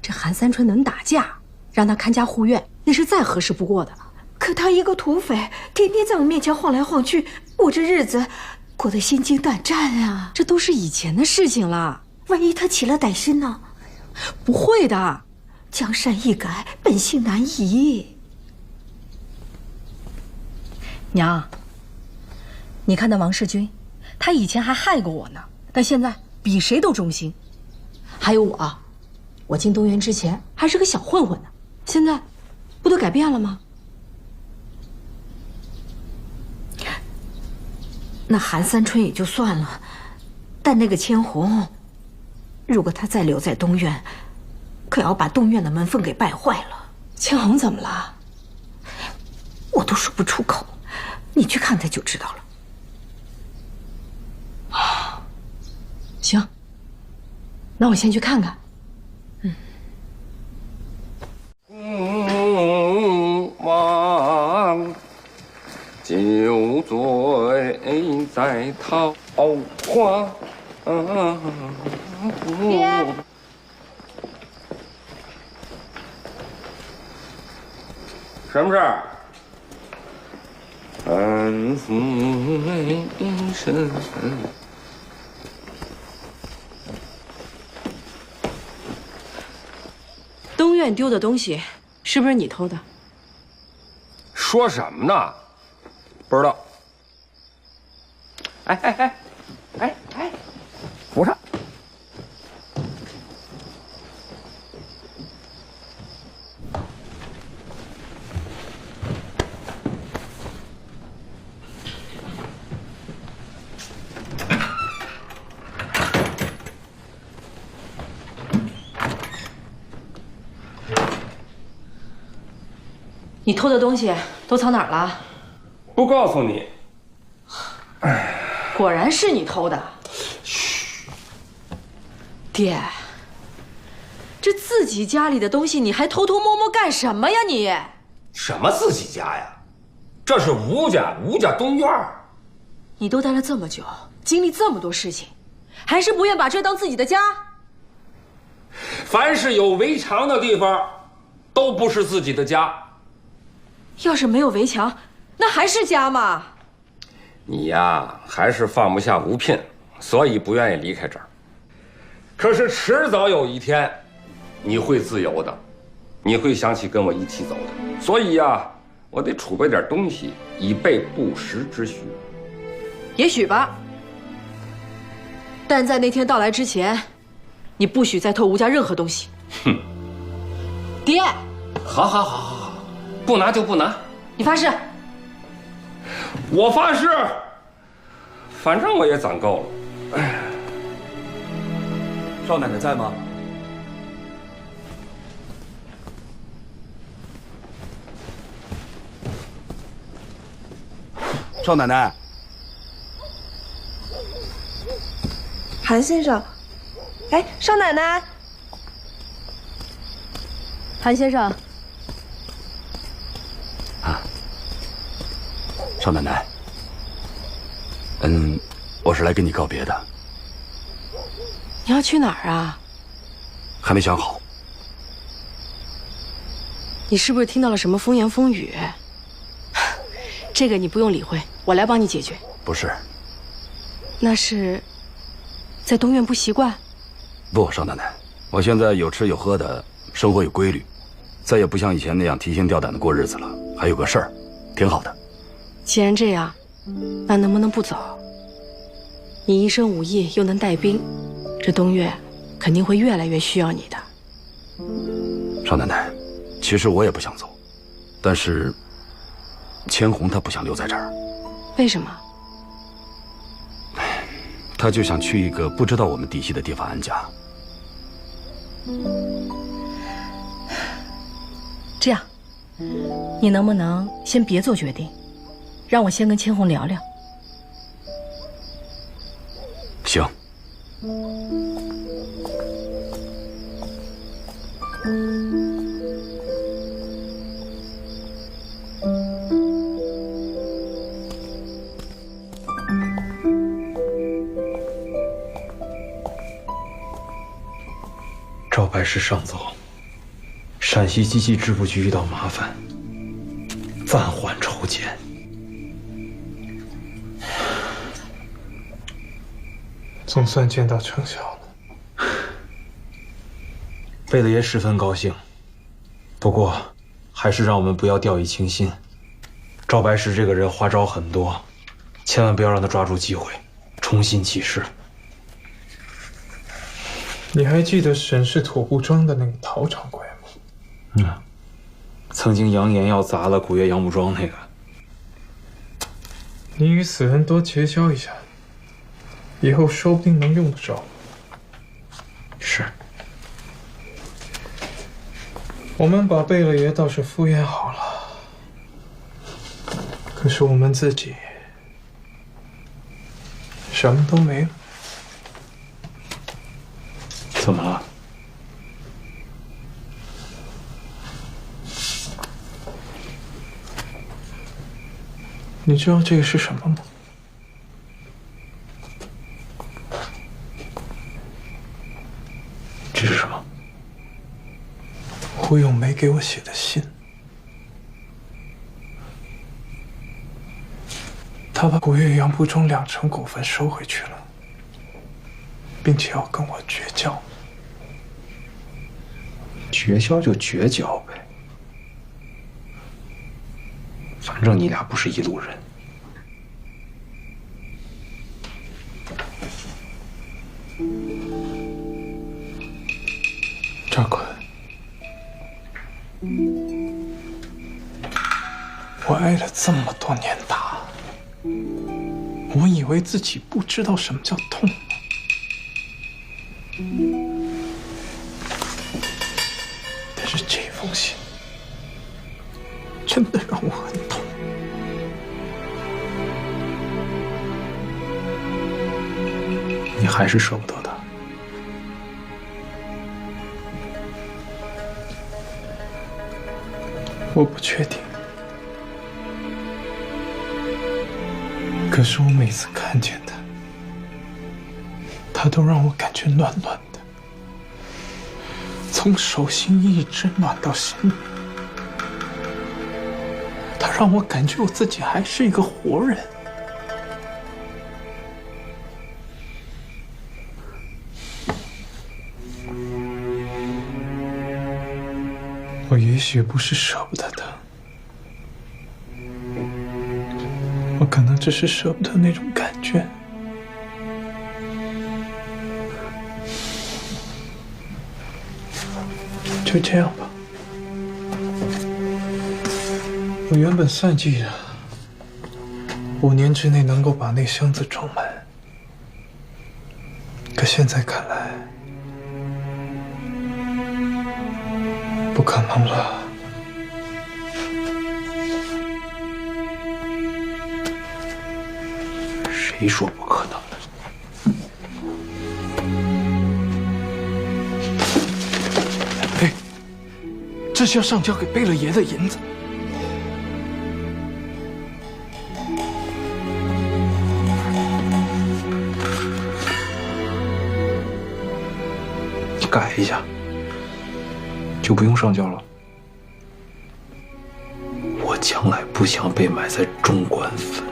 这韩三春能打架，让他看家护院，那是再合适不过的了。可他一个土匪，天天在我面前晃来晃去，我这日子过得心惊胆战啊！这都是以前的事情了，万一他起了歹心呢？不会的，江山易改，本性难移。娘，你看那王世军，他以前还害过我呢，但现在比谁都忠心。还有我进东园之前还是个小混混呢，现在不都改变了吗？那韩三春也就算了，但那个千红，如果他再留在东院，可要把东院的门风给败坏了。千红怎么了？我都说不出口，你去看他就知道了。行，那我先去看看。望酒醉在桃花。爹，什么事儿？安抚眉身。东院丢的东西，是不是你偷的？说什么呢？不知道。哎，扶上。你偷的东西都藏哪儿了？不告诉你。果然是你偷的。嘘，爹，这自己家里的东西你还偷偷摸摸干什么呀你？什么自己家呀？这是吴家东院。你都待了这么久，经历这么多事情，还是不愿把这当自己的家？凡是有围墙的地方，都不是自己的家。要是没有围墙，那还是家吗？你呀，还是放不下吴聘，所以不愿意离开这儿。可是迟早有一天，你会自由的，你会想起跟我一起走的。所以呀，我得储备点东西，以备不时之需。也许吧，但在那天到来之前，你不许再偷吴家任何东西。哼，爹，好，不拿就不拿。你发誓。我发誓。反正我也攒够了。哎，少奶奶在吗？少奶奶，韩先生，哎，少奶奶，韩先生，少奶奶，我是来跟你告别的。你要去哪儿啊？还没想好。你是不是听到了什么风言风语？这个你不用理会，我来帮你解决。不是。那是在东院不习惯？不，少奶奶，我现在有吃有喝的，生活有规律，再也不像以前那样提心吊胆的过日子了。还有个事儿，挺好的。既然这样，那能不能不走？你一身武艺又能带兵，这东岳肯定会越来越需要你的。少奶奶，其实我也不想走，但是千红她不想留在这儿。为什么？她就想去一个不知道我们底细的地方安家。这样，你能不能先别做决定，让我先跟千红聊聊？行。赵白石上奏，陕西机器支部局遇到麻烦，暂缓筹建。总算见到成效了。贝勒爷十分高兴，不过还是让我们不要掉以轻心。赵白石这个人花招很多，千万不要让他抓住机会，重新起事。你还记得沈氏土布庄的那个陶掌柜吗？曾经扬言要砸了古岳杨木庄那个。你与死人多结交一下，以后说不定能用得着。是。我们把贝勒爷倒是敷衍好了，可是我们自己什么都没了。怎么了？你知道这个是什么吗？这是什么？胡咏梅给我写的信。他把古岳杨铺中2成股份收回去了，并且要跟我绝交。绝交就绝交呗，反正你俩不是一路人。赵坤，我挨了这么多年打，我以为自己不知道什么叫痛。但是这封信真的让我很痛。你还是舍不得他？我不确定，可是我每次看见他，他都让我感觉暖暖的，从手心一直暖到心里。他让我感觉我自己还是一个活人。我也许不是舍不得他，可能只是舍不得那种感觉。就这样吧。我原本算计着5年之内能够把那箱子装满，可现在看来不可能了。谁说不可能的？哎，这是要上交给贝勒爷的银子。改一下，就不用上交了。我将来不想被埋在中关坟。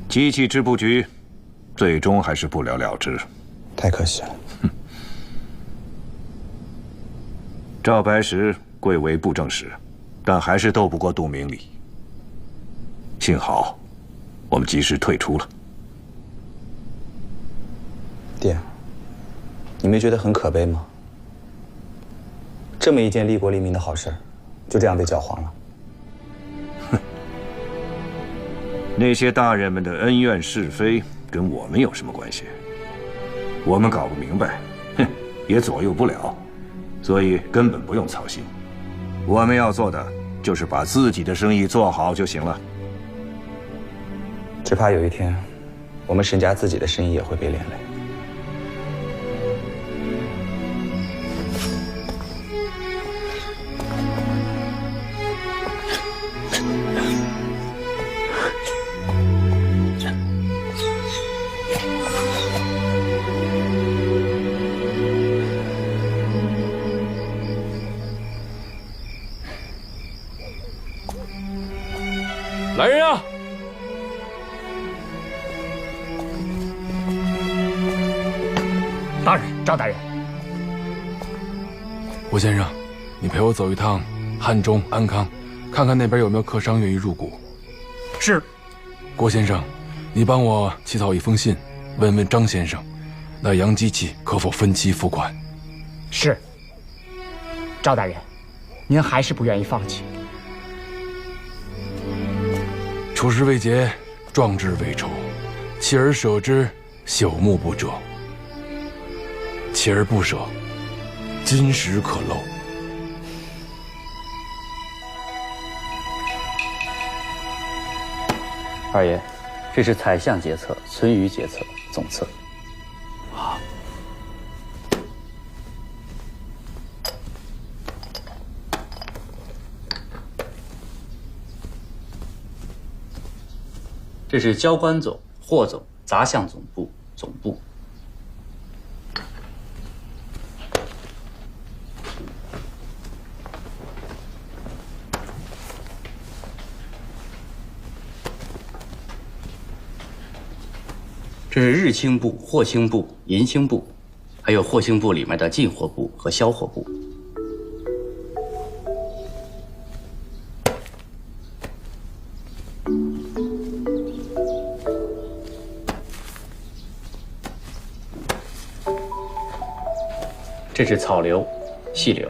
机器织布局，最终还是不了了之。太可惜了。赵白石贵为布政使，但还是斗不过杜明礼。幸好，我们及时退出了。爹，你没觉得很可悲吗？这么一件利国利民的好事，就这样被搅黄了。那些大人们的恩怨是非跟我们有什么关系？我们搞不明白，也左右不了，所以根本不用操心。我们要做的就是把自己的生意做好就行了。只怕有一天，我们沈家自己的生意也会被连累。来人啊！大人，赵大人，吴先生，你陪我走一趟汉中、安康，看看那边有没有客商愿意入股。是。郭先生，你帮我起草一封信，问问张先生，那洋机器可否分期付款？是。赵大人，您还是不愿意放弃。处世未捷，壮志未酬，锲而舍之，朽木不折。锲而不舍，金石可镂。二爷，这是彩象节册、存余节册总册。啊。这是交关总、霍总、杂项总部总部。这是日清部、货清部、银清部，还有货清部里面的进货部和销货部。这是草流、细流。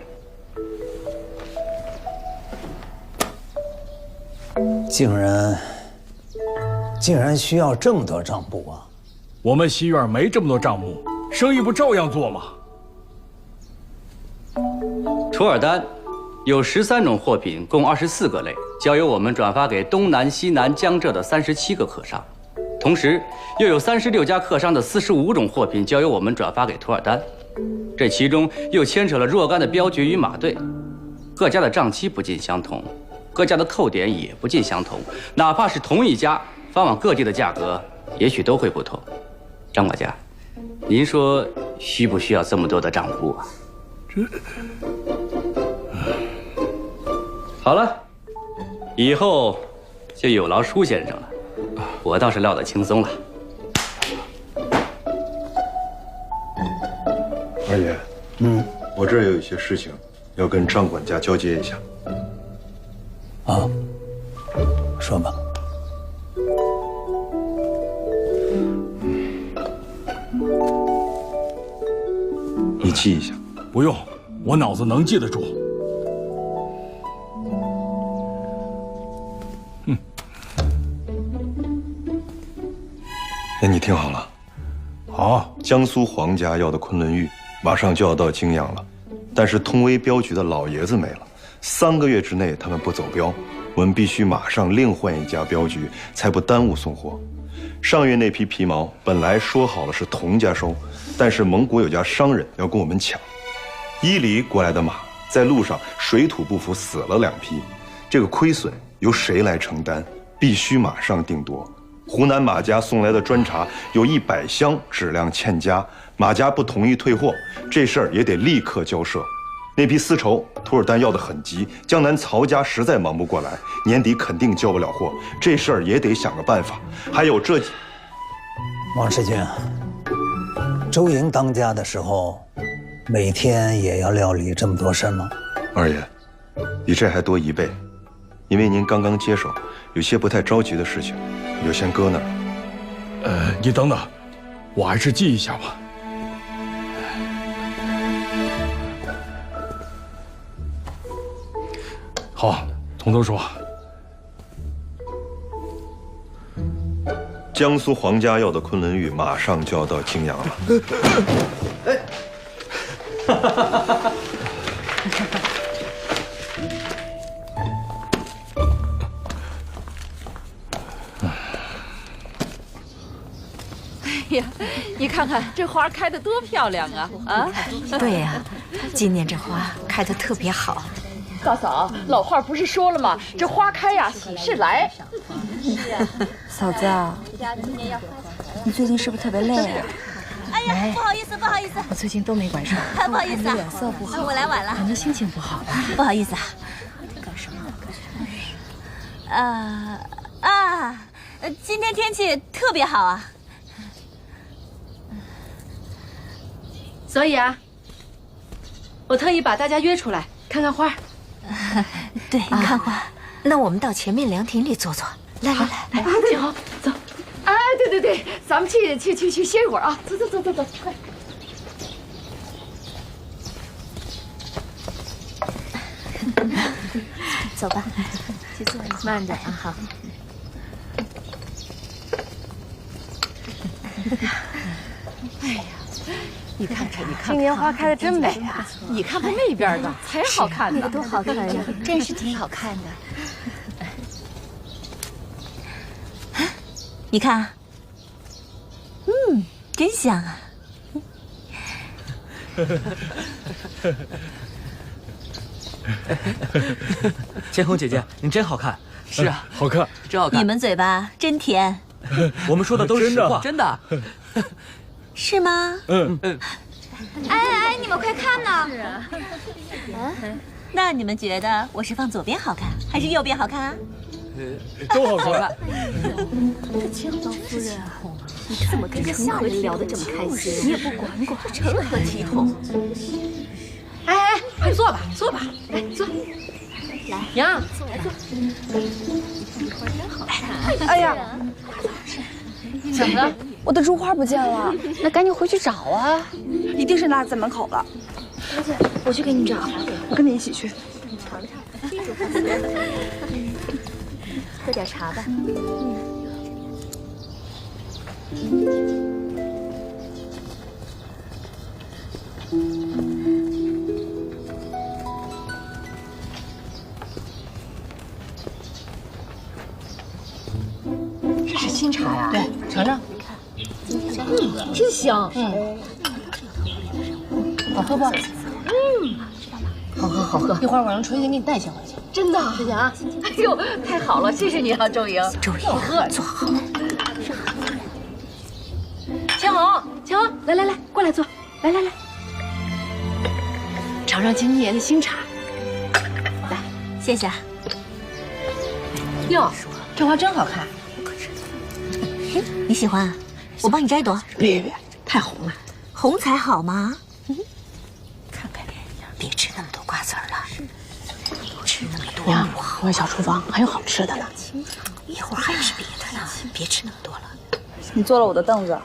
竟然需要这么多账簿啊！我们西院没这么多账目，生意不照样做吗？土尔丹有13种货品，共24个类，交由我们转发给东南、西南、江浙的37个客商，同时又有36家客商的45种货品交由我们转发给土尔丹。这其中又牵扯了若干的镖局与马队，各家的账期不尽相同，各家的扣点也不尽相同，哪怕是同一家发往各地的价格，也许都会不同。张管家，您说需不需要这么多的账簿啊？好了，以后就有劳舒先生了。我倒是料得轻松了。二爷，我这儿有一些事情要跟张管家交接一下。啊，说吧。你记一下。不用，我脑子能记得住。那你听好了，好，江苏皇家要的昆仑玉马上就要到泾阳了，但是通威镖局的老爷子没了，3个月之内他们不走镖，我们必须马上另换一家镖局，才不耽误送货。上月那批皮毛本来说好了是佟家收，但是蒙古有家商人要跟我们抢，伊犁过来的马在路上水土不服死了2匹，这个亏损由谁来承担？必须马上定夺。湖南马家送来的砖茶有100箱质量欠佳，马家不同意退货，这事儿也得立刻交涉。那批丝绸，土尔丹要得很急，江南曹家实在忙不过来，年底肯定交不了货，这事儿也得想个办法。还有这，王世军，周莹当家的时候，每天也要料理这么多事吗？二爷，比这还多1倍，因为您刚刚接手，有些不太着急的事情，你就先搁那儿。你等等，我还是记一下吧。好，从头说。江苏皇家要的昆仑玉马上就要到泾阳了。哎呀，你看看这花开得多漂亮啊！啊，对呀，今年这花开得特别好。大嫂，老话不是说了吗？这花开呀，喜事来。嫂子啊，你最近是不是特别累啊？哎呀，不好意思，不好意思，我最近都没管事儿，不好意思啊，脸色不好，我来晚了，可能心情不好吧。不好意思啊。今天天气特别好啊。所以啊，我特意把大家约出来看看花。对，看花。那我们到前面凉亭里坐坐。来，挺好，走。哎，对，咱们去歇一会儿啊！走，快。走吧，去坐。慢点啊，好。哎呀，你看，今年花开的真美啊！你看看那边的，才好看呢。那个多好看呀，真是挺好看的。你看，真香啊！千红姐姐，你真好看。是啊，好看，真好看。你们嘴巴真甜。我们说的都是实话，真的。是吗？哎，你们快看呐！是啊。那你们觉得我是放左边好看，还是右边好看啊？都好看。这千刀夫人啊，你怎么跟成何聊得这么开心？你也不管，成何体统？哎，快坐吧，来坐。来，娘，坐。这花真好看。哎呀，怎么了？我的珠花不见了，那赶紧回去找啊！一定是落在门口了。我去给你找，我跟你一起去。你尝尝，喝点茶吧。这是新茶呀？对，尝尝。真香。好喝不？好喝。一会儿我让春英给你带些回去。真的？春英啊！哎呦，太好了，谢谢你啊，周莹。好喝，坐好。千红，来，过来坐。来，尝尝今年的新茶。来，谢谢。哟，这花真好看。你喜欢啊？我帮你摘一朵。别，太红了。红才好吗？看看，别吃那么多瓜子了，吃那么多娘，我小厨房还有好吃的呢。一会儿还吃别的呢，别吃那么多了。你坐了我的凳子。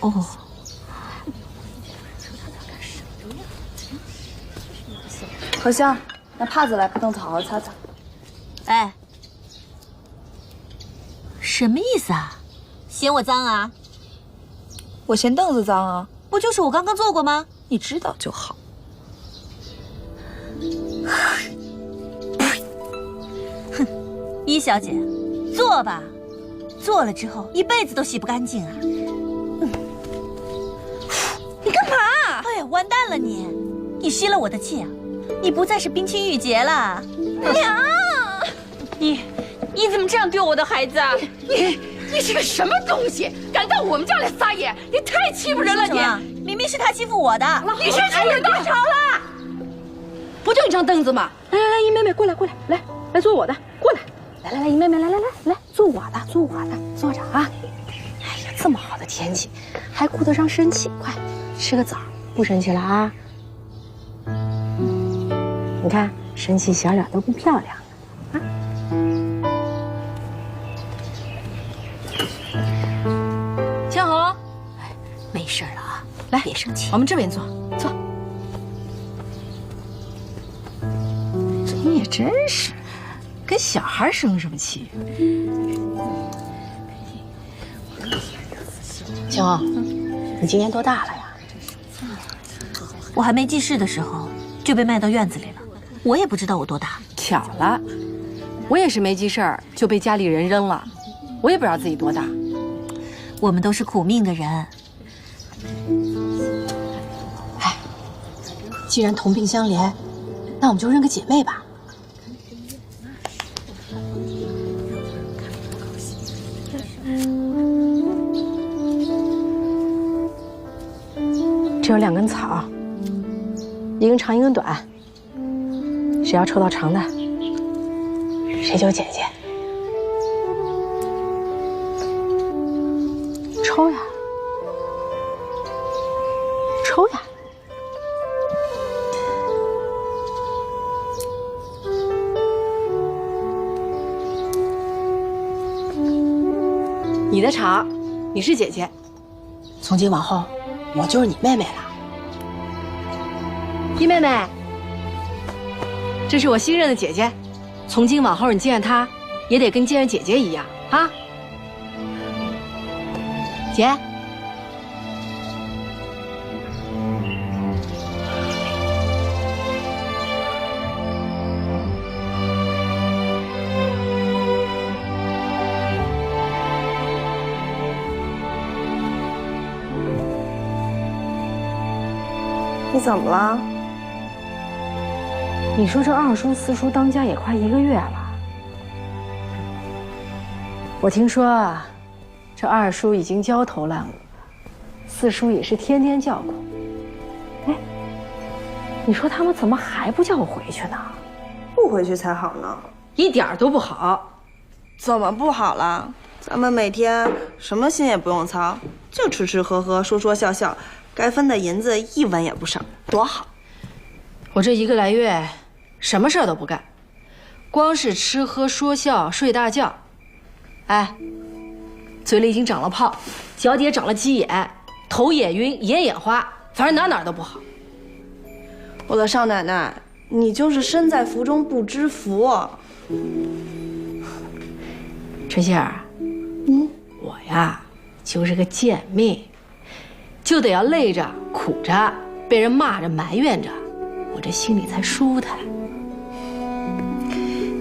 哦。何香，拿帕子来，把凳子好好擦擦。哎，什么意思啊？嫌我脏啊？我嫌凳子脏啊？不就是我刚刚坐过吗？你知道就好。哼，一小姐，坐吧，坐了之后一辈子都洗不干净啊！你干嘛？哎呀，完蛋了你！你吸了我的气啊！你不再是冰清玉洁了。娘，你怎么这样对我的孩子啊？你是个什么东西？敢到我们家来撒野？你太欺负人了！你明明是他欺负我的，你是出人大潮了！不就一张凳子吗？来，姨妹妹过来，来坐我的，过来。来，姨妹妹来，坐我的，坐着啊！哎呀，这么好的天气，还顾得上生气？快吃个枣，不生气了啊？你看，生气小脸都不漂亮了啊！江红，没事了啊，来，别生气。我们这边坐。你也真是，跟小孩生什么气？江红，你今年多大了呀？我还没记事的时候就被卖到院子里了。我也不知道我多大，巧了，我也是没记事儿就被家里人扔了，我也不知道自己多大。我们都是苦命的人。哎，既然同病相怜，那我们就认个姐妹吧。这有2根草，一根长一根短。谁要抽到长的，谁就姐姐。抽呀，抽呀！你的长，你是姐姐，从今往后，我就是你妹妹了。一妹妹。这是我新认的姐姐，从今往后你见她，也得跟见着姐姐一样啊。姐，你怎么了？你说这二叔四叔当家也快1个月了，我听说啊，这二叔已经焦头烂额，四叔也是天天叫苦。哎，你说他们怎么还不叫我回去呢？不回去才好呢，一点都不好。怎么不好了？咱们每天什么心也不用操，就吃吃喝喝，说说笑笑，该分的银子一文也不少，多好。我这1个来月。什么事儿都不干，光是吃喝说笑睡大觉。哎，嘴里已经长了泡，脚底也长了鸡眼，头也晕，眼也花，反正哪都不好。我的少奶奶，你就是身在福中不知福。春杏儿，我呀就是个贱命，就得要累着苦着，被人骂着埋怨着，我这心里才舒坦。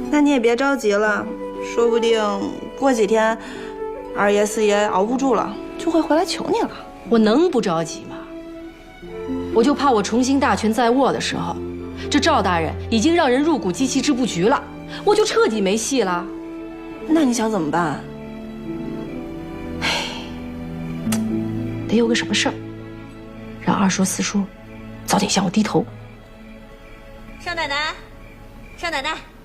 那你也别着急了，说不定过几天，二爷四爷熬不住了，就会回来求你了。我能不着急吗？我就怕我重新大权在握的时候，这赵大人已经让人入股机器织布局了，我就彻底没戏了。那你想怎么办？得有个什么事儿，让二叔四叔早点向我低头。少奶奶，少奶奶。